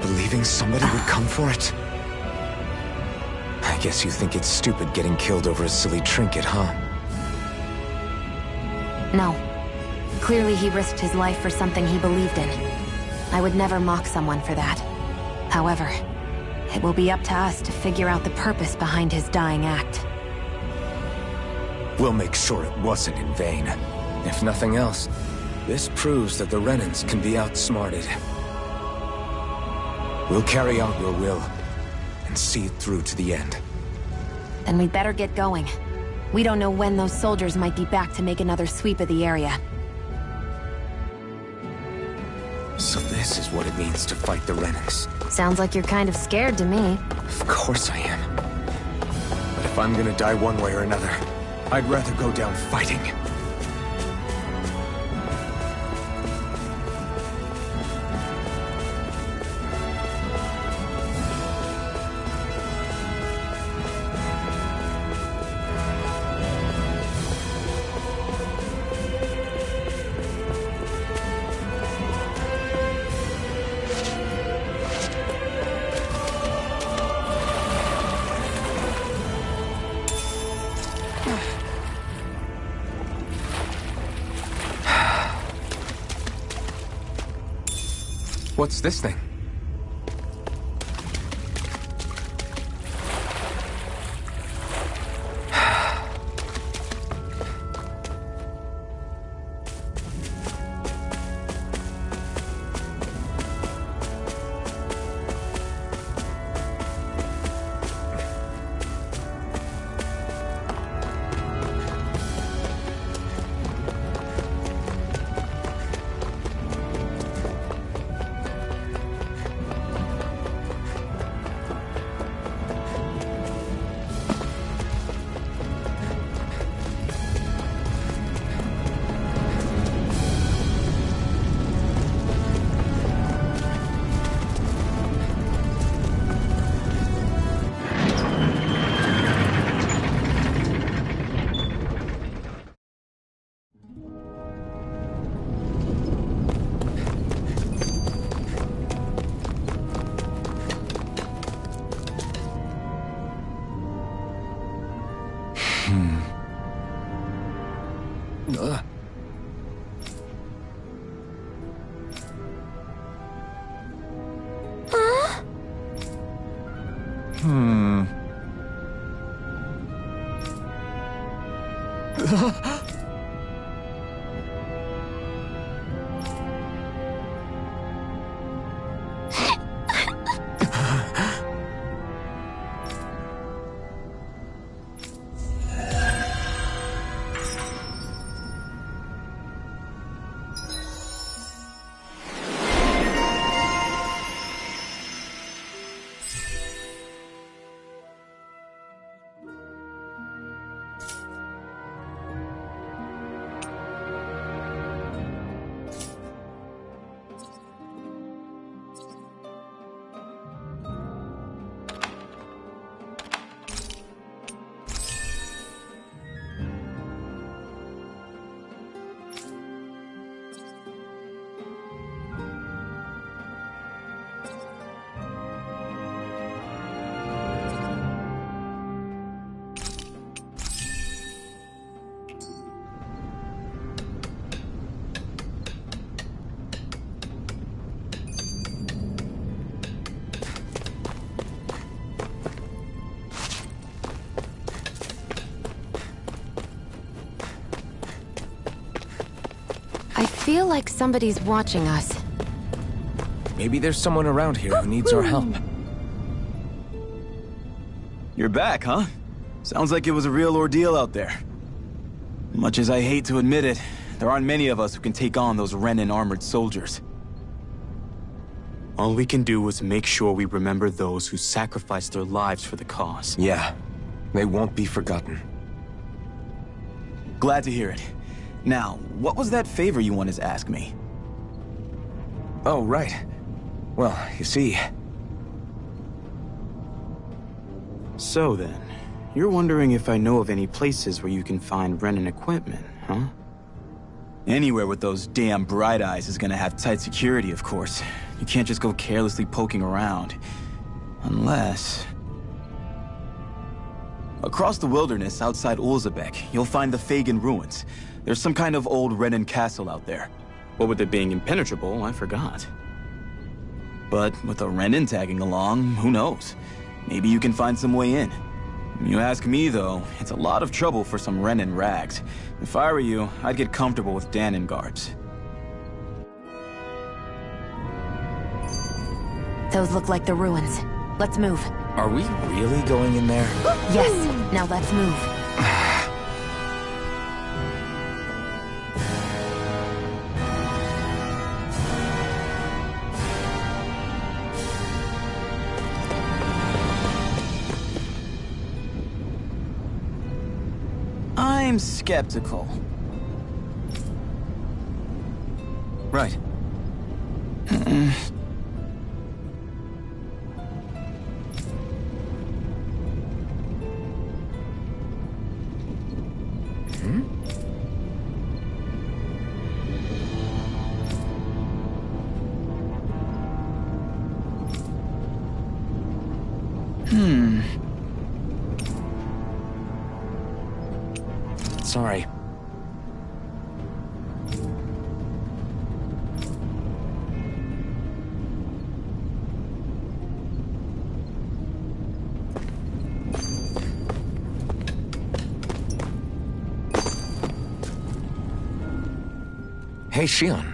believing somebody would come for it? I guess you think it's stupid getting killed over a silly trinket, huh? No. Clearly he risked his life for something he believed in. I would never mock someone for that. However, it will be up to us to figure out the purpose behind his dying act. We'll make sure it wasn't in vain. If nothing else, this proves that the Renans can be outsmarted. We'll carry out your will, and see it through to the end. Then we'd better get going. We don't know when those soldiers might be back to make another sweep of the area. So this is what it means to fight the Renans. Sounds like you're kind of scared to me. Of course I am. But if I'm gonna die one way or another, I'd rather go down fighting. What's this thing? feel like somebody's watching us. Maybe there's someone around here who needs our help. You're back, huh? Sounds like it was a real ordeal out there. Much as I hate to admit it, there aren't many of us who can take on those Renan armored soldiers. All we can do is make sure we remember those who sacrificed their lives for the cause. Yeah, they won't be forgotten. Glad to hear it. Now, what was that favor you wanted to ask me? Oh, right. Well, you see... So then, you're wondering if I know of any places where you can find Renan equipment, huh? Anywhere with those damn bright eyes is gonna have tight security, of course. You can't just go carelessly poking around. Unless... Across the wilderness outside Ulzebek, you'll find the Fagan ruins. There's some kind of old Renan castle out there. What with it being impenetrable, I forgot. But with a Renan tagging along, who knows? Maybe you can find some way in. You ask me, though, it's a lot of trouble for some Renan rags. If I were you, I'd get comfortable with Danon guards. Those look like the ruins. Let's move. Are we really going in there? Yes. Now let's move. I'm skeptical. Right. Sorry. Hey, Shion,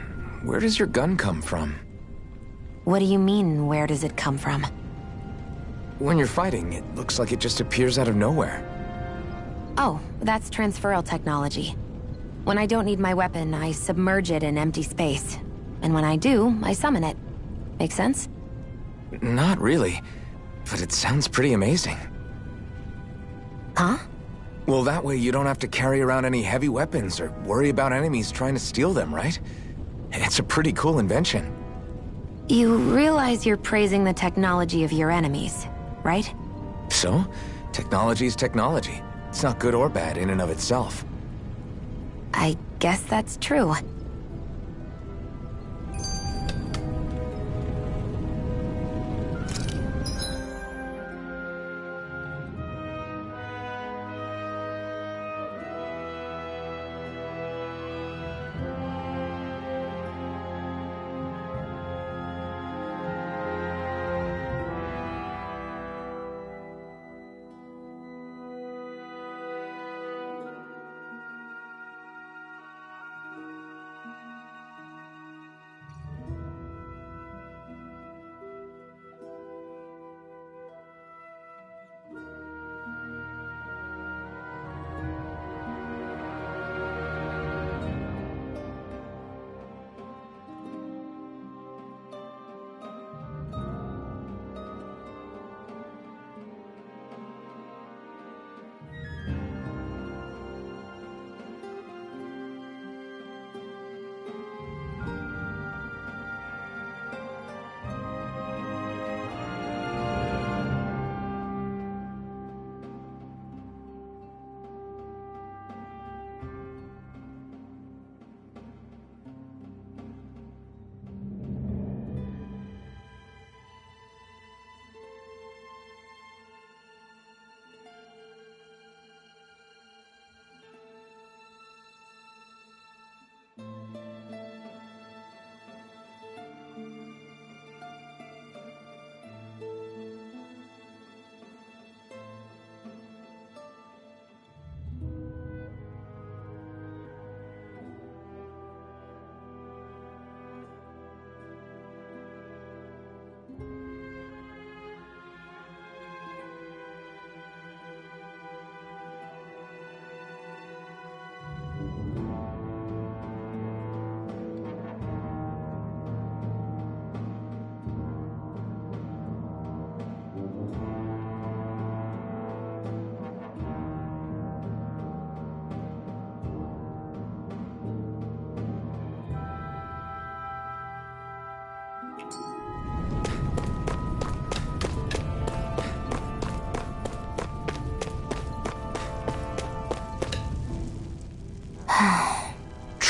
where does your gun come from? What do you mean, where does it come from? When you're fighting, it looks like it just appears out of nowhere. Oh, that's transferal technology. When I don't need my weapon, I submerge it in empty space. And when I do, I summon it. Make sense? Not really, but it sounds pretty amazing. Huh? Well, that way you don't have to carry around any heavy weapons or worry about enemies trying to steal them, right? It's a pretty cool invention. You realize you're praising the technology of your enemies, right? So, technology is technology. It's not good or bad in and of itself. I guess that's true.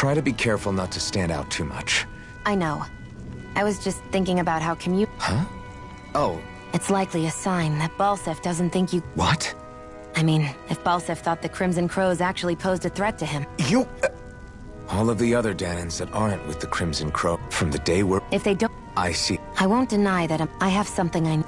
Try to be careful not to stand out too much. I know. I was just thinking about how Huh? Oh. It's likely a sign that Balseph doesn't think you... What? I mean, if Balseph thought the Crimson Crows actually posed a threat to him. You... All of the other Dahnans that aren't with the Crimson Crow, from the day we're... If they don't... I see. I won't deny that I have something I...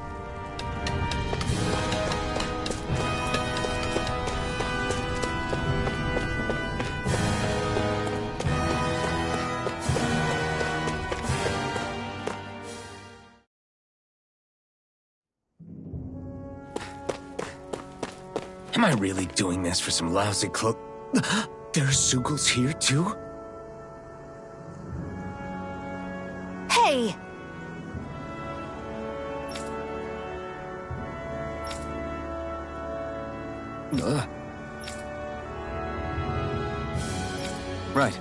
Am I really doing this for some lousy cloak? There's Zeugles here, too? Hey! Right.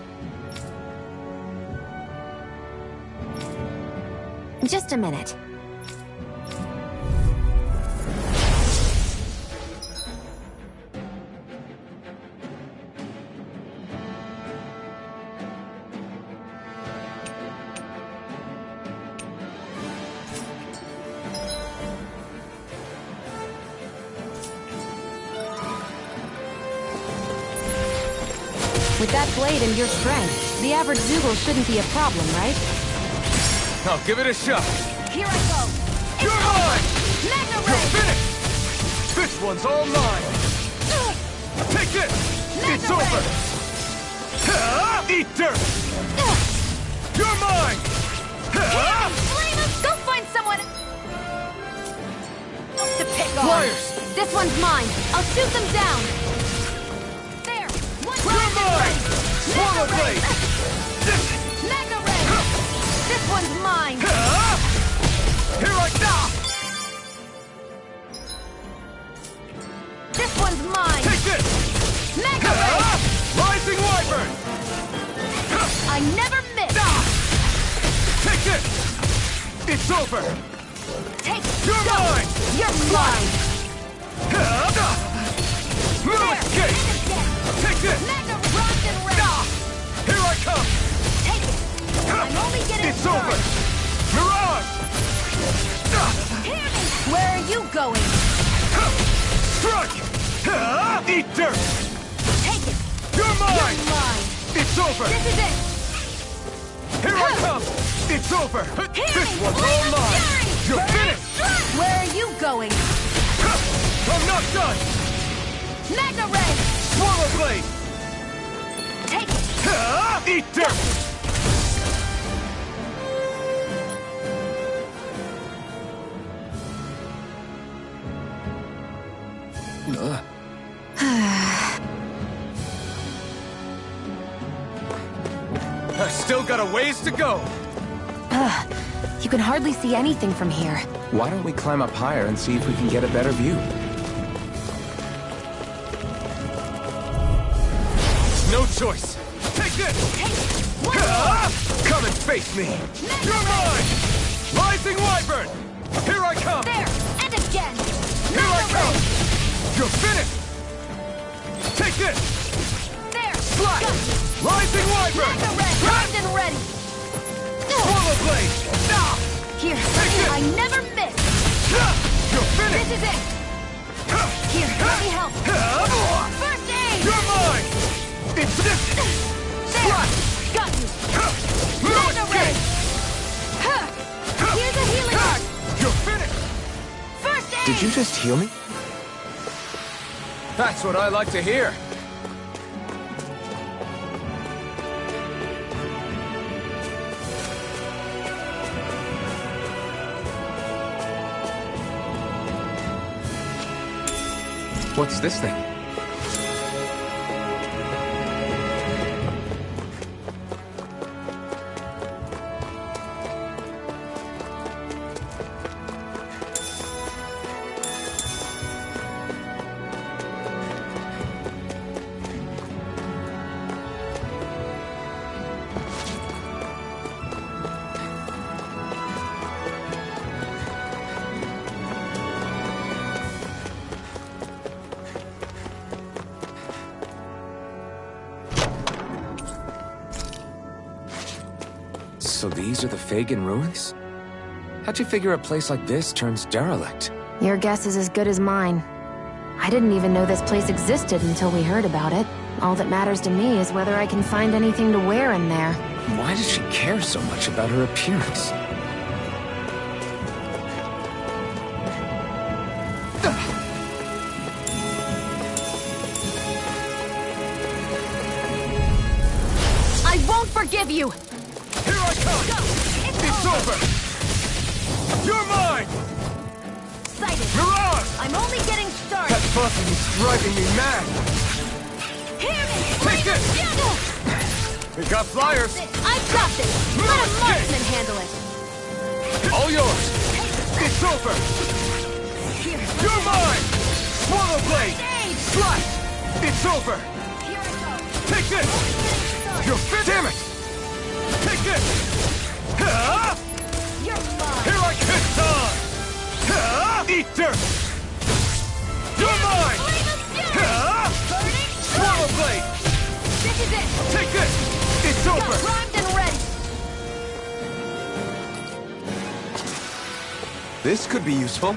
Just a minute. With that blade and your strength, the average Zeugle shouldn't be a problem, right? I'll give it a shot. Here I go. You're mine! Magna You're Ray! finished! This one's all mine! Take this! It's Ray! over! Eat dirt! You're mine! Go find someone to pick on. Flyers! This one's mine. I'll shoot them down. There. You're mine! Swallow blade! Magna Ray! This one's mine. Here I go! This one's mine. Take this! Magna Ray! Rising Wyvern! I never miss. Take this! It's over! Take it. You're Go. mine! You're mine. No escape! Take this! Magna Rock and Ray. Here I come! Take it. I'm only getting It's started. over! Mirage! Hear me. Where are you going? Strike! Eat dirt! Take it. You're mine! You're mine. It's over! This is it. Here I come! It's over! Hear This me. one's Blade all of mine! Fury. You're finished! Where are you going? I'm not done! Magna Ray. Swallow blade! Take it. Eat dirt! I still got a ways to go! You can hardly see anything from here. Why don't we climb up higher and see if we can get a better view? No choice! Take this! Come and face me! You're mine! Rising Wyvern! Here I come! There. And again. Here I come! You're finished! Take this! There. Slash! Rising Wyvern! Magna Ray. Primed and ready. Swallow blade! Here. Take it. I never miss. You're finished! This is it. Here. Let me help. First aid. You're mine! It's this! There. Got you. No Magna Ray. escape! Here's a healing art. You're finished! First aid. Did you just heal me? That's what I like to hear. What's this thing? So these are the Fagin ruins? How'd you figure a place like this turns derelict? Your guess is as good as mine. I didn't even know this place existed until we heard about it. All that matters to me is whether I can find anything to wear in there. Why does she care so much about her appearance? I won't forgive you! Here I come! Go! It's over! You're mine! Excited! Mirage! I'm only getting started! That buzzing is driving me mad! Hear me! Take this! We got flyers! I've got this! Let a marksman handle it! All yours! It's over! You're mine! Swallow blade! Slash! It's over! Take this! You're fit! Damn it! Take this! Ha! You're mine! Here I kiss on! Ha! Eat dirt! You're mine! Ha! Swallow blade! This is it! Take this! It's over! Primed and ready! This could be useful.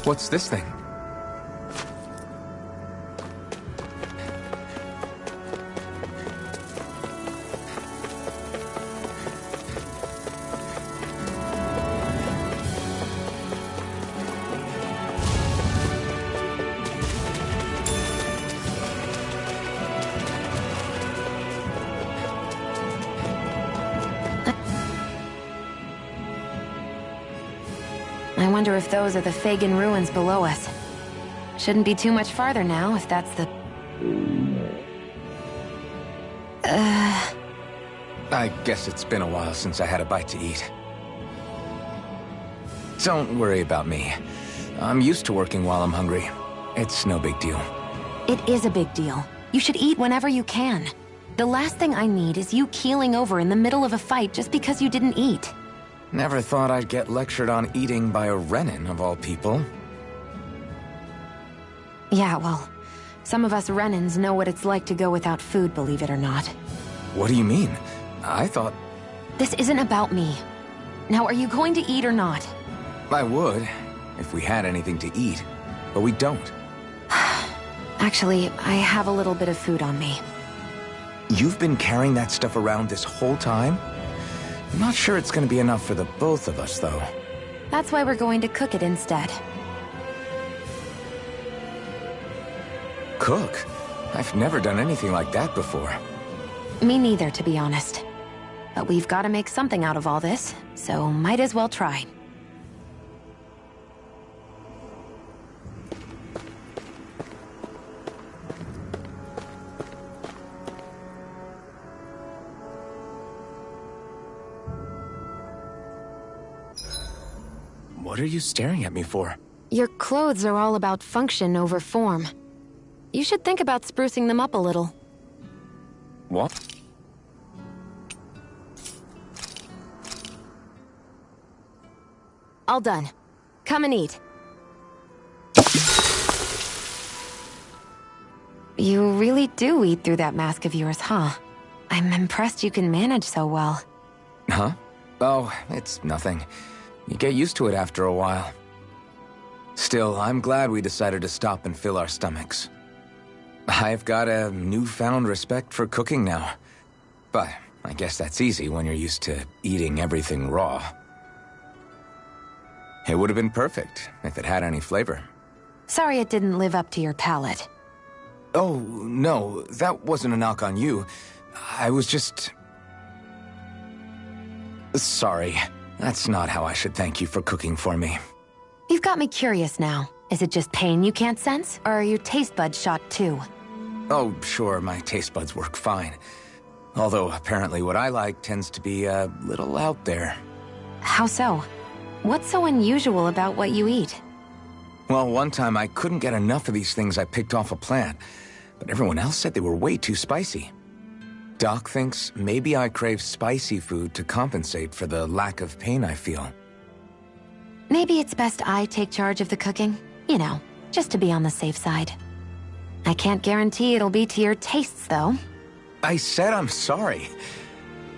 What's this thing? I wonder if those are the Fagin ruins below us. Shouldn't be too much farther now, if that's the... I guess it's been a while since I had a bite to eat. Don't worry about me. I'm used to working while I'm hungry. It's no big deal. It is a big deal. You should eat whenever you can. The last thing I need is you keeling over in the middle of a fight just because you didn't eat. Never thought I'd get lectured on eating by a Renan, of all people. Yeah, well, some of us Renans know what it's like to go without food, believe it or not. What do you mean? I thought... This isn't about me. Now, are you going to eat or not? I would, if we had anything to eat. But we don't. Actually, I have a little bit of food on me. You've been carrying that stuff around this whole time? I'm not sure it's gonna be enough for the both of us, though. That's why we're going to cook it instead. Cook? I've never done anything like that before. Me neither, to be honest. But we've got to make something out of all this, so might as well try. What are you staring at me for? Your clothes are all about function over form. You should think about sprucing them up a little. What? All done. Come and eat. You really do eat through that mask of yours, huh? I'm impressed you can manage so well. Huh? Oh, it's nothing. You get used to it after a while. Still, I'm glad we decided to stop and fill our stomachs. I've got a newfound respect for cooking now. But I guess that's easy when you're used to eating everything raw. It would have been perfect if it had any flavor. Sorry it didn't live up to your palate. Oh, no, that wasn't a knock on you. I was just... Sorry. That's not how I should thank you for cooking for me. You've got me curious now. Is it just pain you can't sense, or are your taste buds shot too? Oh, sure, my taste buds work fine. Although, apparently what I like tends to be a little out there. How so? What's so unusual about what you eat? Well, one time I couldn't get enough of these things I picked off a plant, but everyone else said they were way too spicy. Doc thinks maybe I crave spicy food to compensate for the lack of pain I feel. Maybe it's best I take charge of the cooking. You know, just to be on the safe side. I can't guarantee it'll be to your tastes, though. I said I'm sorry.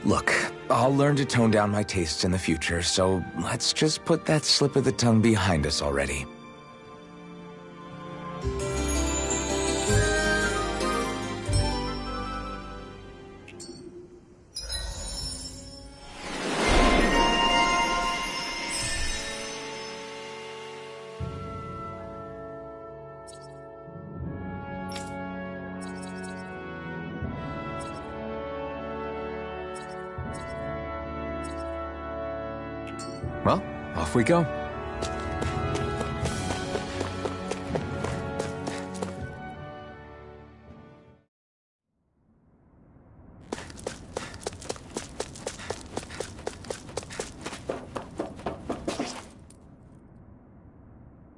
Look, I'll learn to tone down my tastes in the future, so let's just put that slip of the tongue behind us already. Well, off we go.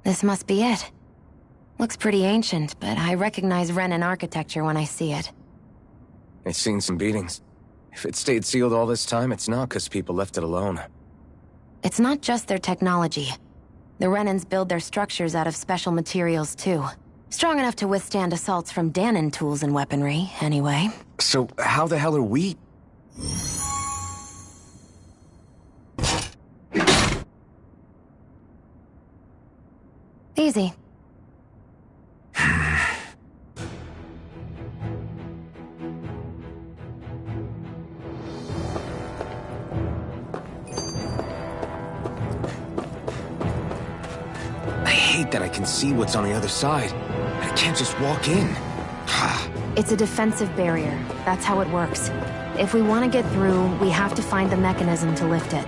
This must be it. Looks pretty ancient, but I recognize Renan architecture when I see it. It's seen some beatings. If it stayed sealed all this time, it's not because people left it alone. It's not just their technology. The Renans build their structures out of special materials, too. Strong enough to withstand assaults from Dahnan tools and weaponry, anyway. So how the hell are we... Easy. I hate that I can see what's on the other side. I can't just walk in. It's a defensive barrier. That's how it works. If we want to get through, we have to find the mechanism to lift it.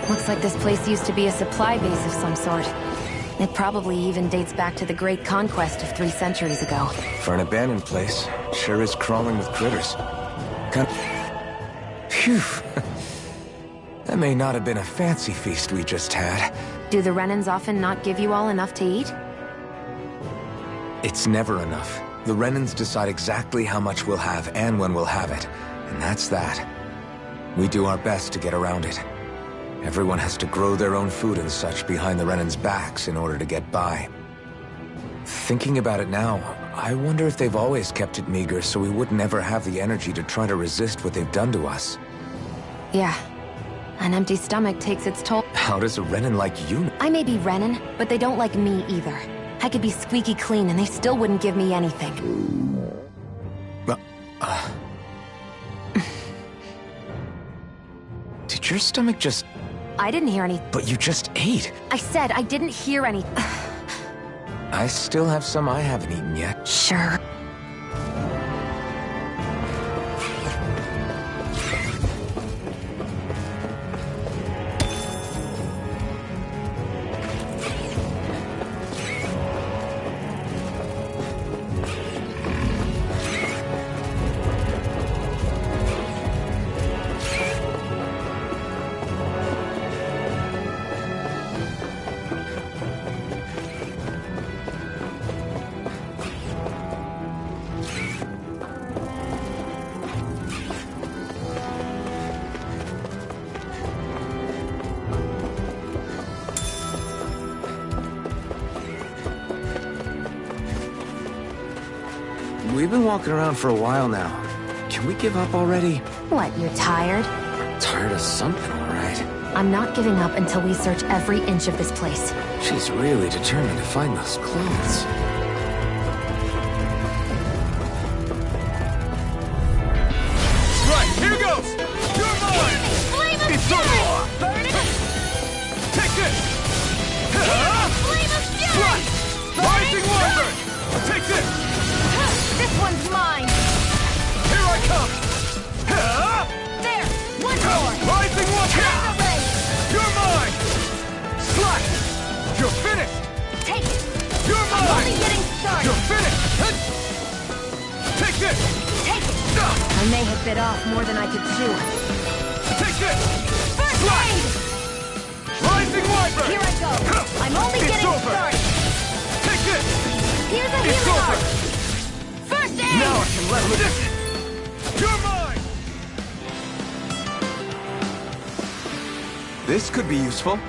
Looks like this place used to be a supply base of some sort. It probably even dates back to the Great Conquest of 3 centuries ago. For an abandoned place, sure is crawling with critters. Phew. That may not have been a fancy feast we just had. Do the Renans often not give you all enough to eat? It's never enough. The Renans decide exactly how much we'll have and when we'll have it. And that's that. We do our best to get around it. Everyone has to grow their own food and such behind the Renans' backs in order to get by. Thinking about it now, I wonder if they've always kept it meager so we would never have the energy to try to resist what they've done to us. Yeah. An empty stomach takes its toll. How does a Renan like you? I may be Renan, but they don't like me either. I could be squeaky clean and they still wouldn't give me anything. Did your stomach just... I didn't hear any... But you just ate! I said I didn't hear any... I still have some I haven't eaten yet. Sure. We've been walking around for a while now. Can we give up already? What, you're tired? Tired of something, all right. I'm not giving up until we search every inch of this place. She's really determined to find those clothes. Right, here goes! You're mine! It's over! Burn it! Take this! Flame of fury! Rising Wyvern! Take this! This one's mine! Here I come! There! One more! Rising Wyvern! You're mine! Slash! You're finished! Take it! You're mine! I'm only getting started! You're finished! Take this! Take it! I may have bit off more than I could chew. Take this! First Slash! aid! Rising Wyvern! Here I go! I'm only It's getting over. started! Take this! Here's a It's healing over. art! First aid! Now I can let loose! You're mine! This could be useful.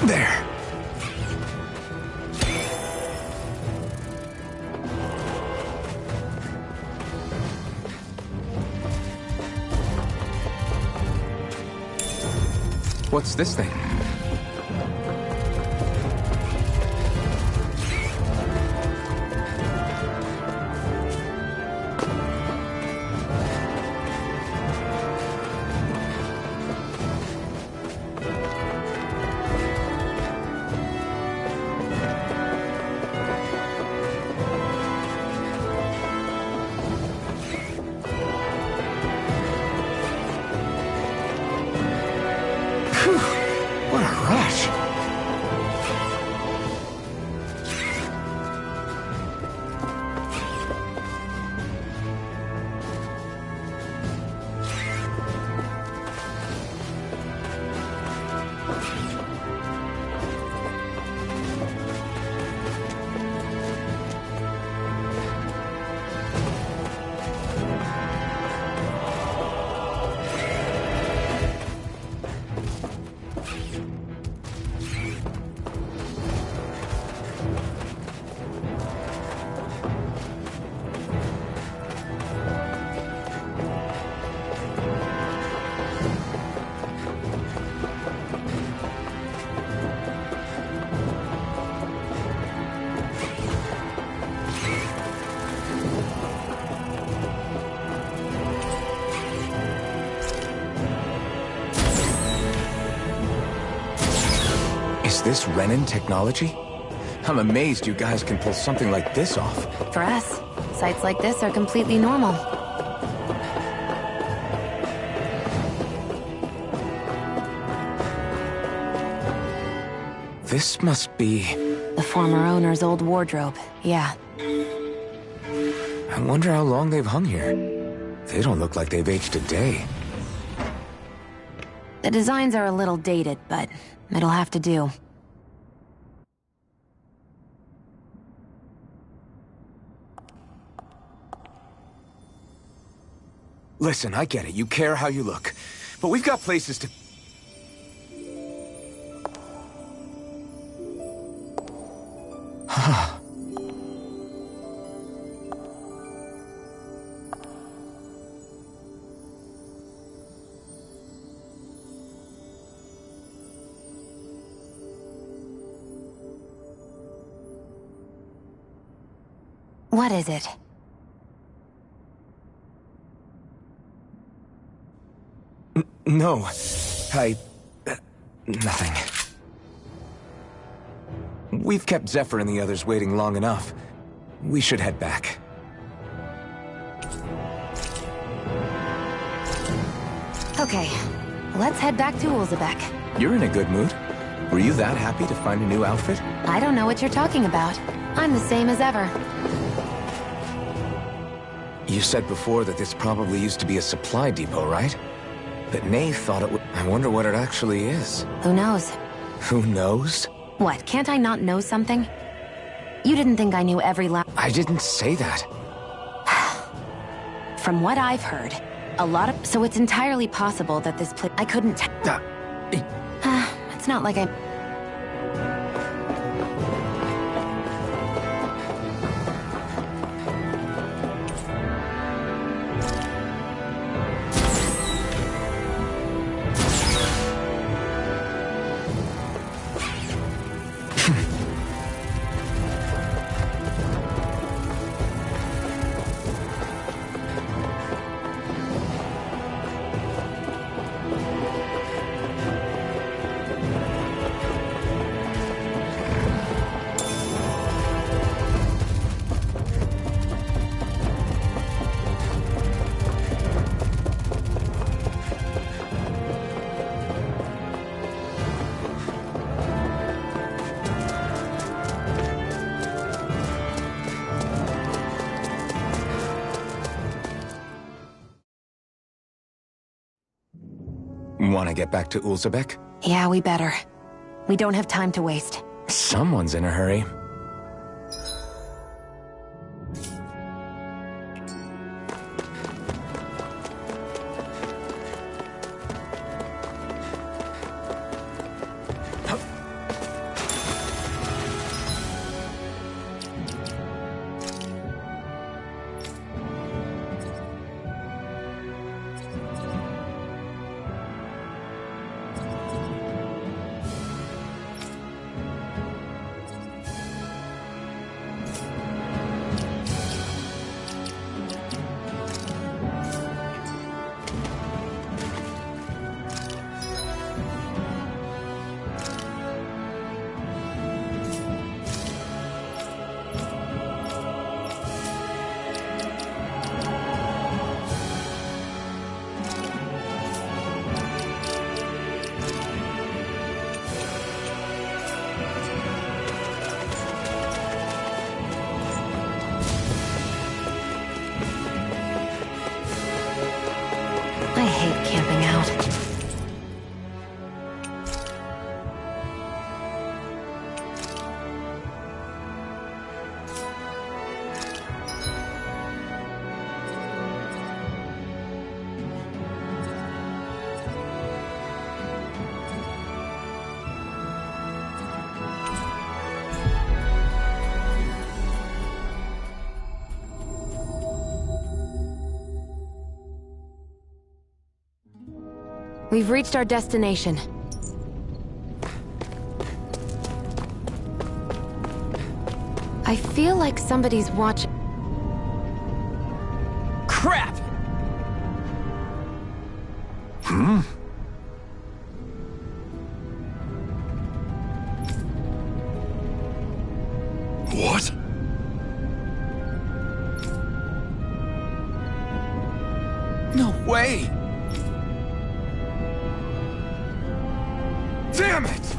There. What's this thing? What this Renan technology? I'm amazed you guys can pull something like this off. For us, sites like this are completely normal. This must be... the former owner's old wardrobe, yeah. I wonder how long they've hung here. They don't look like they've aged a day. The designs are a little dated, but it'll have to do. Listen, I get it. You care how you look. But we've got places to... What is it? No. Nothing. We've kept Zephyr and the others waiting long enough. We should head back. Okay, let's head back to Ulzebek. You're in a good mood. Were you that happy to find a new outfit? I don't know what you're talking about. I'm the same as ever. You said before that this probably used to be a supply depot, right? But Nave thought it would... I wonder what it actually is. Who knows? Who knows? What, can't I not know something? You didn't think I knew every I didn't say that. From what I've heard, a lot of... So it's entirely possible that this place... I couldn't... It's not like I... Want to get back to Ulzebek? Yeah, we better. We don't have time to waste. Someone's in a hurry. I hate camping out. We've reached our destination. I feel like somebody's watching. Crap! No way! Damn it!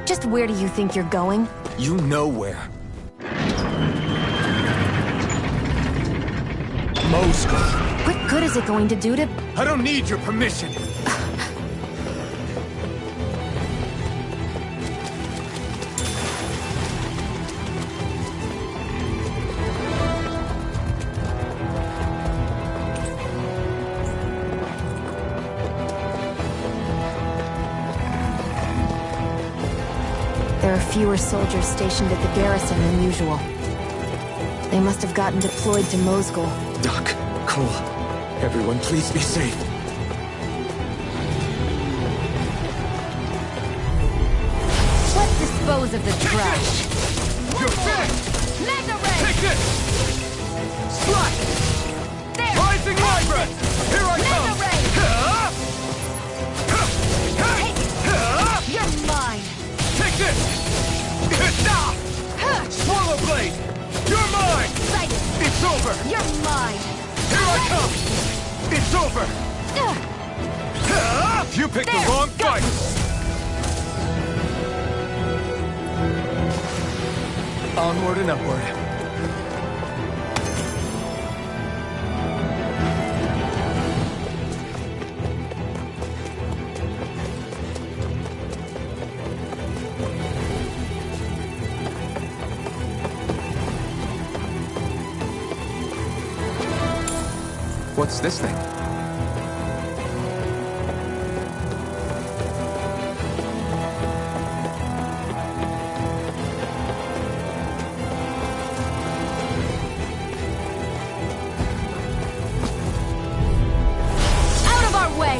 Just where do you think you're going? You know where. Moscow. What good is it going to do to... I don't need your permission. There are fewer soldiers stationed at the garrison than usual. They must have gotten deployed to Moscow. Doc, Cole, everyone please be safe. Let's dispose of the trash. You're finished! Mega Ray! Take this! Slash! There! Rising Wyvern! Here I come! Mega Ray! You're mine! Take this! Swallow Blade! You're mine! Sighted! It's over! You're mine! Here I come! It's over! You picked the wrong fight! Onward and upward. What's this thing? Out of our way!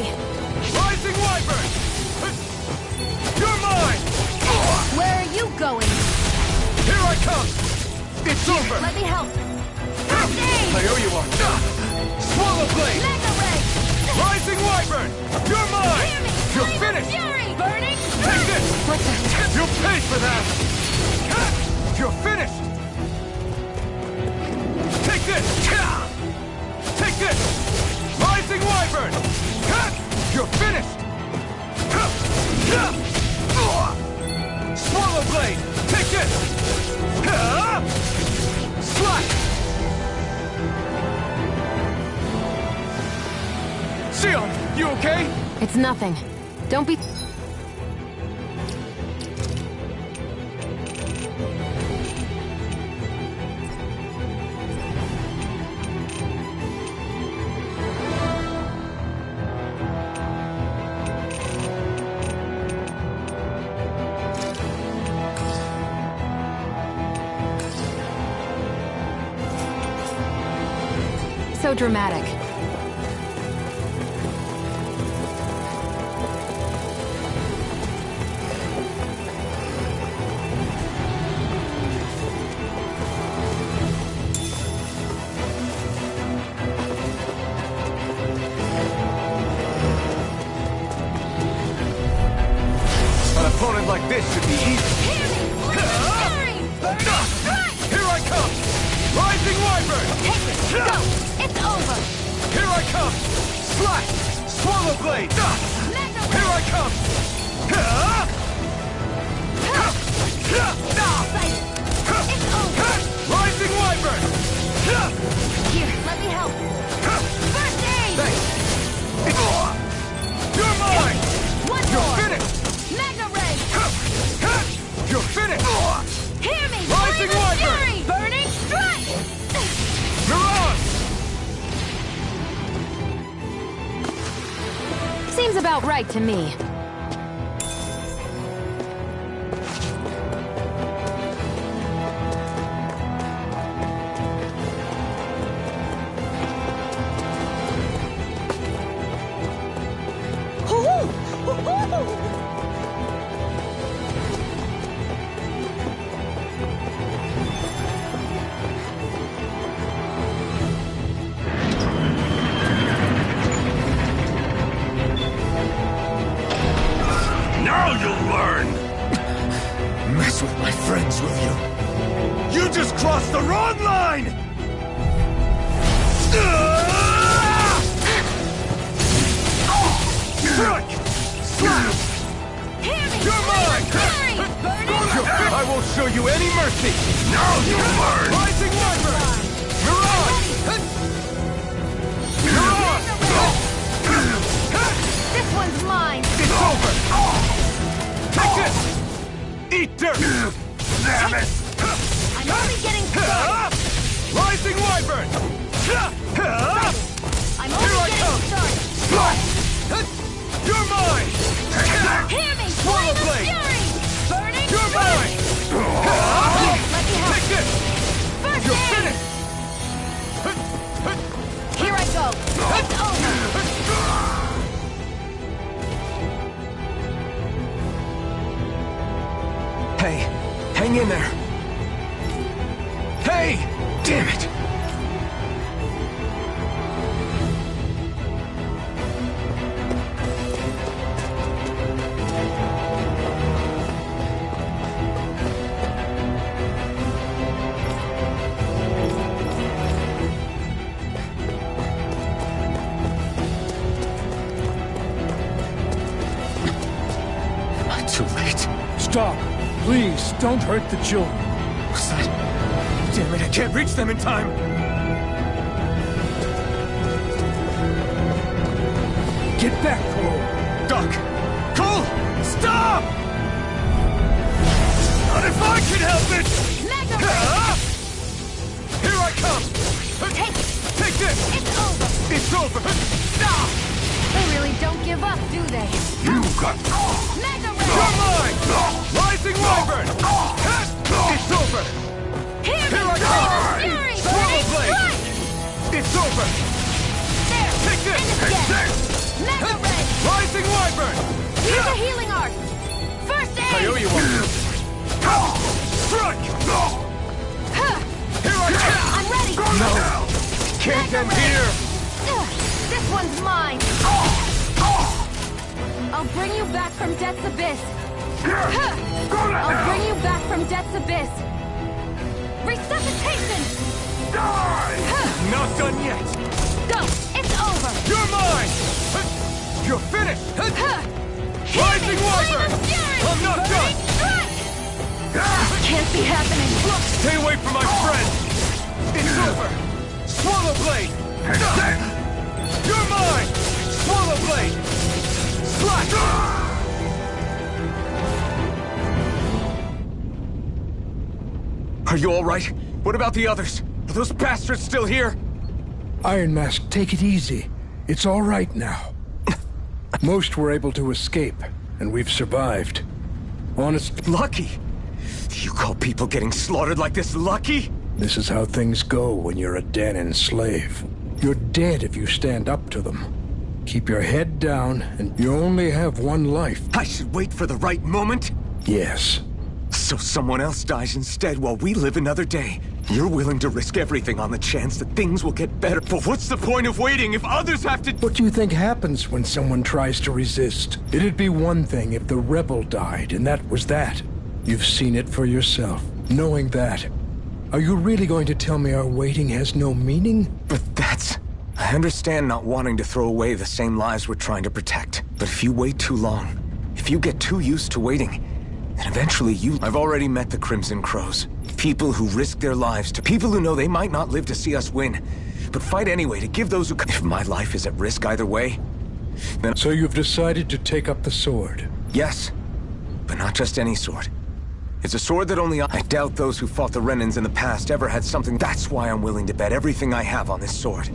Rising Wyvern! You're mine! Where are you going? Here I come! It's over! Let me help! First aid! I owe you one! Swallow Blade! Mega Ray! Rising Wyvern! You're mine! Hear me! You're finished! Fury! Burning! Take this! What the? You'll pay for that! You're finished! Take this! Take this! Rising Wyvern! You're finished! Swallow Blade! Take this! Slash! Xion, you okay? It's nothing. Don't be... so dramatic. An opponent like this should be easy. Here I come! Rising Wyvern! Take it! Go! It's over! Here I come! Slash! Swallow Blade! Here I come! It's over! Rising Wyvern! Here, let me help! First aid! Thanks! You're mine! One You're more! finished! Mega Ray! You're finished! Hear me! Rising Flame of Wyvern! Fury! Burning Strike! Mirage! Seems about right to me. Now you'll learn! Mess with my friends, will you? You just crossed the wrong line! Strike! Slap! You're mine! I won't show you any mercy! Now you learn! Rising Wyvern! Mirage! Mirage! This one's mine! It's over! Take this! Eat dirt! Damn it! I'm only getting started! Rising Wyvern! I'm Here only I getting come! started! You're mine! Hear me! Swallow Flame of blade! fury! Burning You're strike! mine! Let me help. Take this! First You're aid! finished! Here I go! It's over! Hey, hang in there. Hey! Damn it! Too late. Stop! Please, don't hurt the children. What's that? Damn it, I can't reach them in time! Get back, Cole! Doc! Cole! Stop! Not if I can help it! Here I come! Take this! It's over! It's over! Stop! They really don't give up, do they? You got... Mega You're Ray! mine! Rising Wyvern! It's over! Here I Flame come! of fury! Swallow Burning blade! strike! It's over! There! Take this! Finish again! Mega Ray! Rising Wyvern! Use a healing art! First aid! I owe you one! Strike! Here I come! I'm ready! No! Can't end here! This one's mine! I'll bring you back from Death's Abyss! I'll bring you back from Death's Abyss! Resuscitation! Die! Not done yet! Go! It's over! You're mine! You're finished! Rising Wyvern! I'm not done! Can't be happening! Stay away from my friend! It's over! Swallow blade! You're mine! Swallow blade! Slash! Are you all right? What about the others? Are those bastards still here? Iron Mask, take it easy. It's all right now. Most were able to escape, and we've survived. Honest... Lucky? You call people getting slaughtered like this lucky? This is how things go when you're a Dahnan slave. You're dead if you stand up to them. Keep your head down, and you only have one life. I should wait for the right moment? Yes. So someone else dies instead while we live another day. You're willing to risk everything on the chance that things will get better. But what's the point of waiting if others have to... What do you think happens when someone tries to resist? It'd be one thing if the rebel died, and that was that. You've seen it for yourself. Knowing that, are you really going to tell me our waiting has no meaning? But that's... I understand not wanting to throw away the same lives we're trying to protect. But if you wait too long, if you get too used to waiting, then eventually you... I've already met the Crimson Crows. People who risk their lives to people who know they might not live to see us win, but fight anyway to give those who... If my life is at risk either way, then... So you've decided to take up the sword? Yes, but not just any sword. It's a sword that only I doubt those who fought the Renans in the past ever had something. That's why I'm willing to bet everything I have on this sword.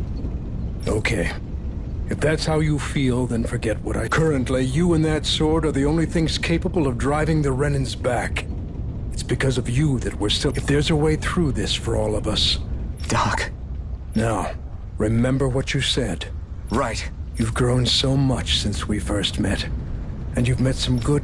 Okay. If that's how you feel, then forget what I... Currently, you and that sword are the only things capable of driving the Renans back. It's because of you that we're still... If there's a way through this for all of us... Doc. Now, remember what you said. Right. You've grown so much since we first met. And you've met some good...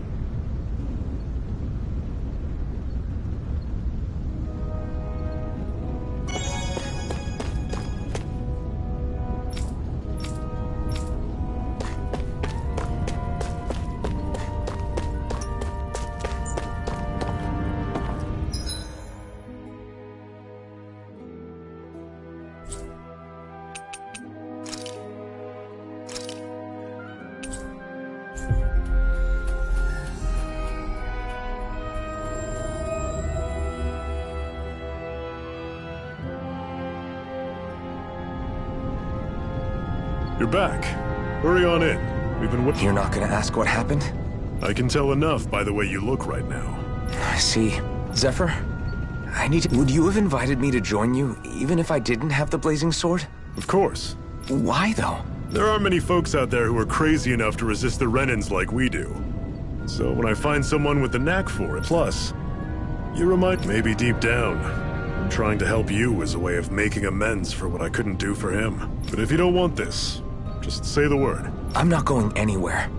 You're back. Hurry on in. We've been waiting. You're not gonna ask what happened? I can tell enough by the way you look right now. I see. Zephyr, would you have invited me to join you, even if I didn't have the blazing sword? Of course. Why, though? There aren't many folks out there who are crazy enough to resist the Renans like we do. So when I find someone with the knack for it, plus, you remind maybe deep down, I'm trying to help you as a way of making amends for what I couldn't do for him. But if you don't want this, just say the word. I'm not going anywhere.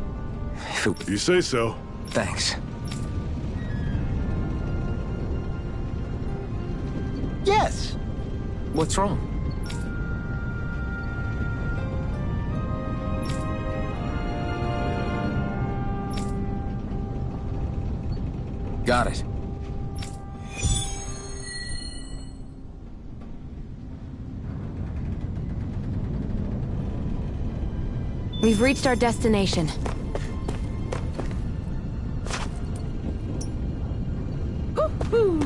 If you say so. Thanks. Yes! What's wrong? Got it. We've reached our destination. Woo-hoo!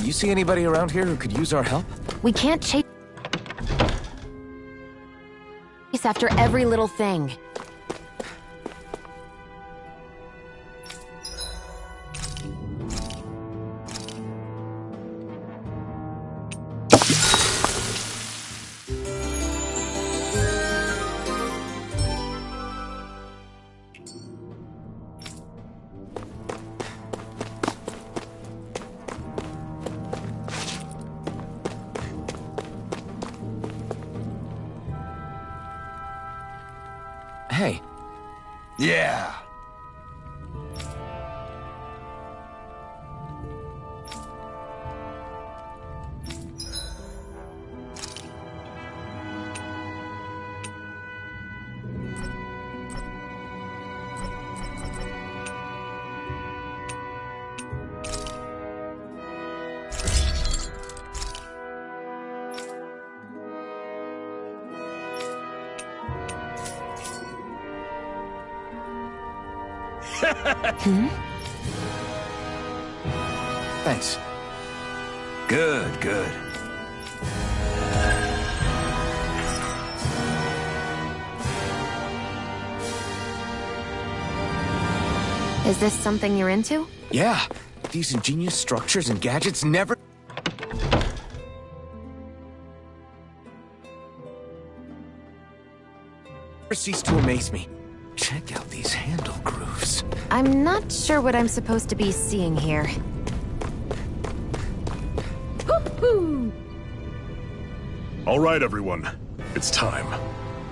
You see anybody around here who could use our help? We can't chase after every little thing. Hey. Yeah. Thanks. Good, good. Is this something you're into? Yeah. These ingenious structures and gadgets never cease to amaze me. Check out these handle grooves. I'm not sure what I'm supposed to be seeing here. Woo-hoo! All right, everyone. It's time.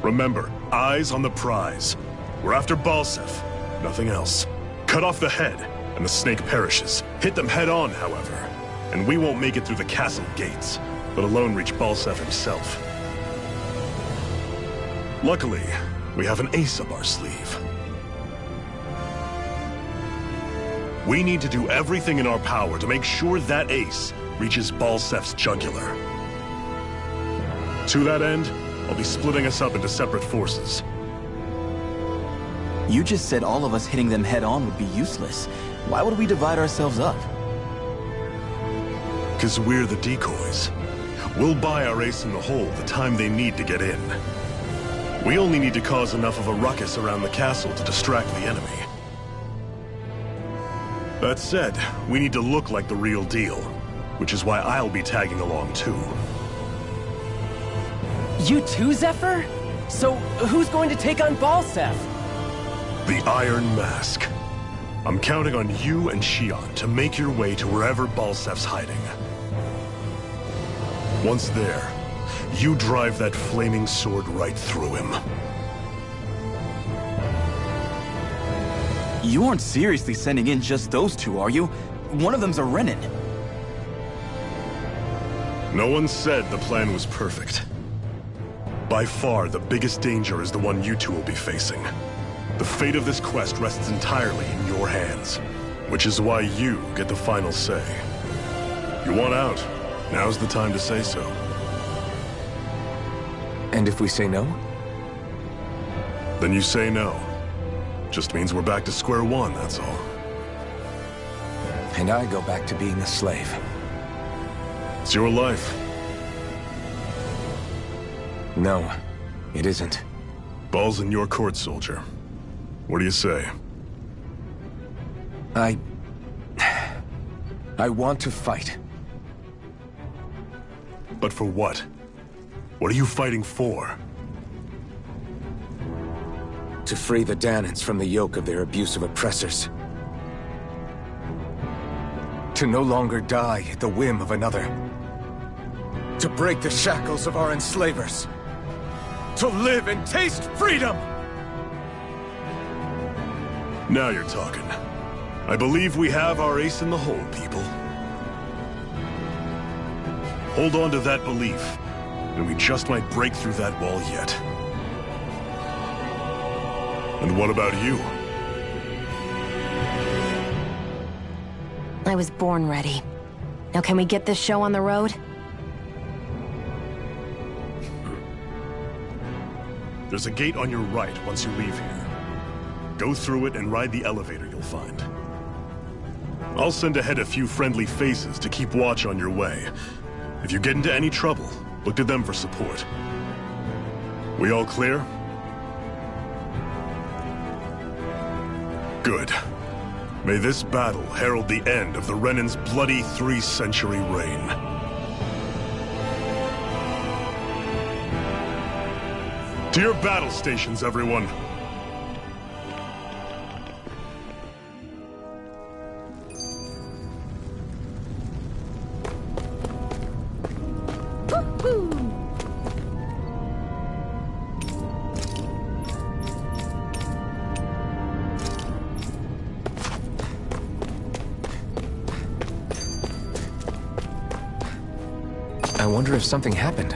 Remember, eyes on the prize. We're after Balseph, nothing else. Cut off the head, and the snake perishes. Hit them head on, however, and we won't make it through the castle gates, let alone reach Balseph himself. Luckily, we have an ace up our sleeve. We need to do everything in our power to make sure that ace reaches Balseph's jugular. To that end, I'll be splitting us up into separate forces. You just said all of us hitting them head-on would be useless. Why would we divide ourselves up? 'Cause we're the decoys. We'll buy our ace in the hole the time they need to get in. We only need to cause enough of a ruckus around the castle to distract the enemy. That said, we need to look like the real deal, which is why I'll be tagging along too. You too, Zephyr? So, who's going to take on Balseph? The Iron Mask. I'm counting on you and Xion to make your way to wherever Balseph's hiding. Once there, you drive that flaming sword right through him. You aren't seriously sending in just those two, are you? One of them's a Renan. No one said the plan was perfect. By far, the biggest danger is the one you two will be facing. The fate of this quest rests entirely in your hands, which is why you get the final say. You want out, now's the time to say so. And if we say no? Then you say no. Just means we're back to square one, that's all. And I go back to being a slave. It's your life. No, it isn't. Ball's in your court, soldier. What do you say? I want to fight. But for what? What are you fighting for? To free the Dahnans from the yoke of their abusive oppressors. To no longer die at the whim of another. To break the shackles of our enslavers. To live and taste freedom! Now you're talking. I believe we have our ace in the hole, people. Hold on to that belief, and we just might break through that wall yet. And what about you? I was born ready. Now can we get this show on the road? There's a gate on your right once you leave here. Go through it and ride the elevator you'll find. I'll send ahead a few friendly faces to keep watch on your way. If you get into any trouble, look to them for support. We all clear? Good. May this battle herald the end of the Renan's bloody 3-century reign. To your battle stations, everyone! I wonder if something happened.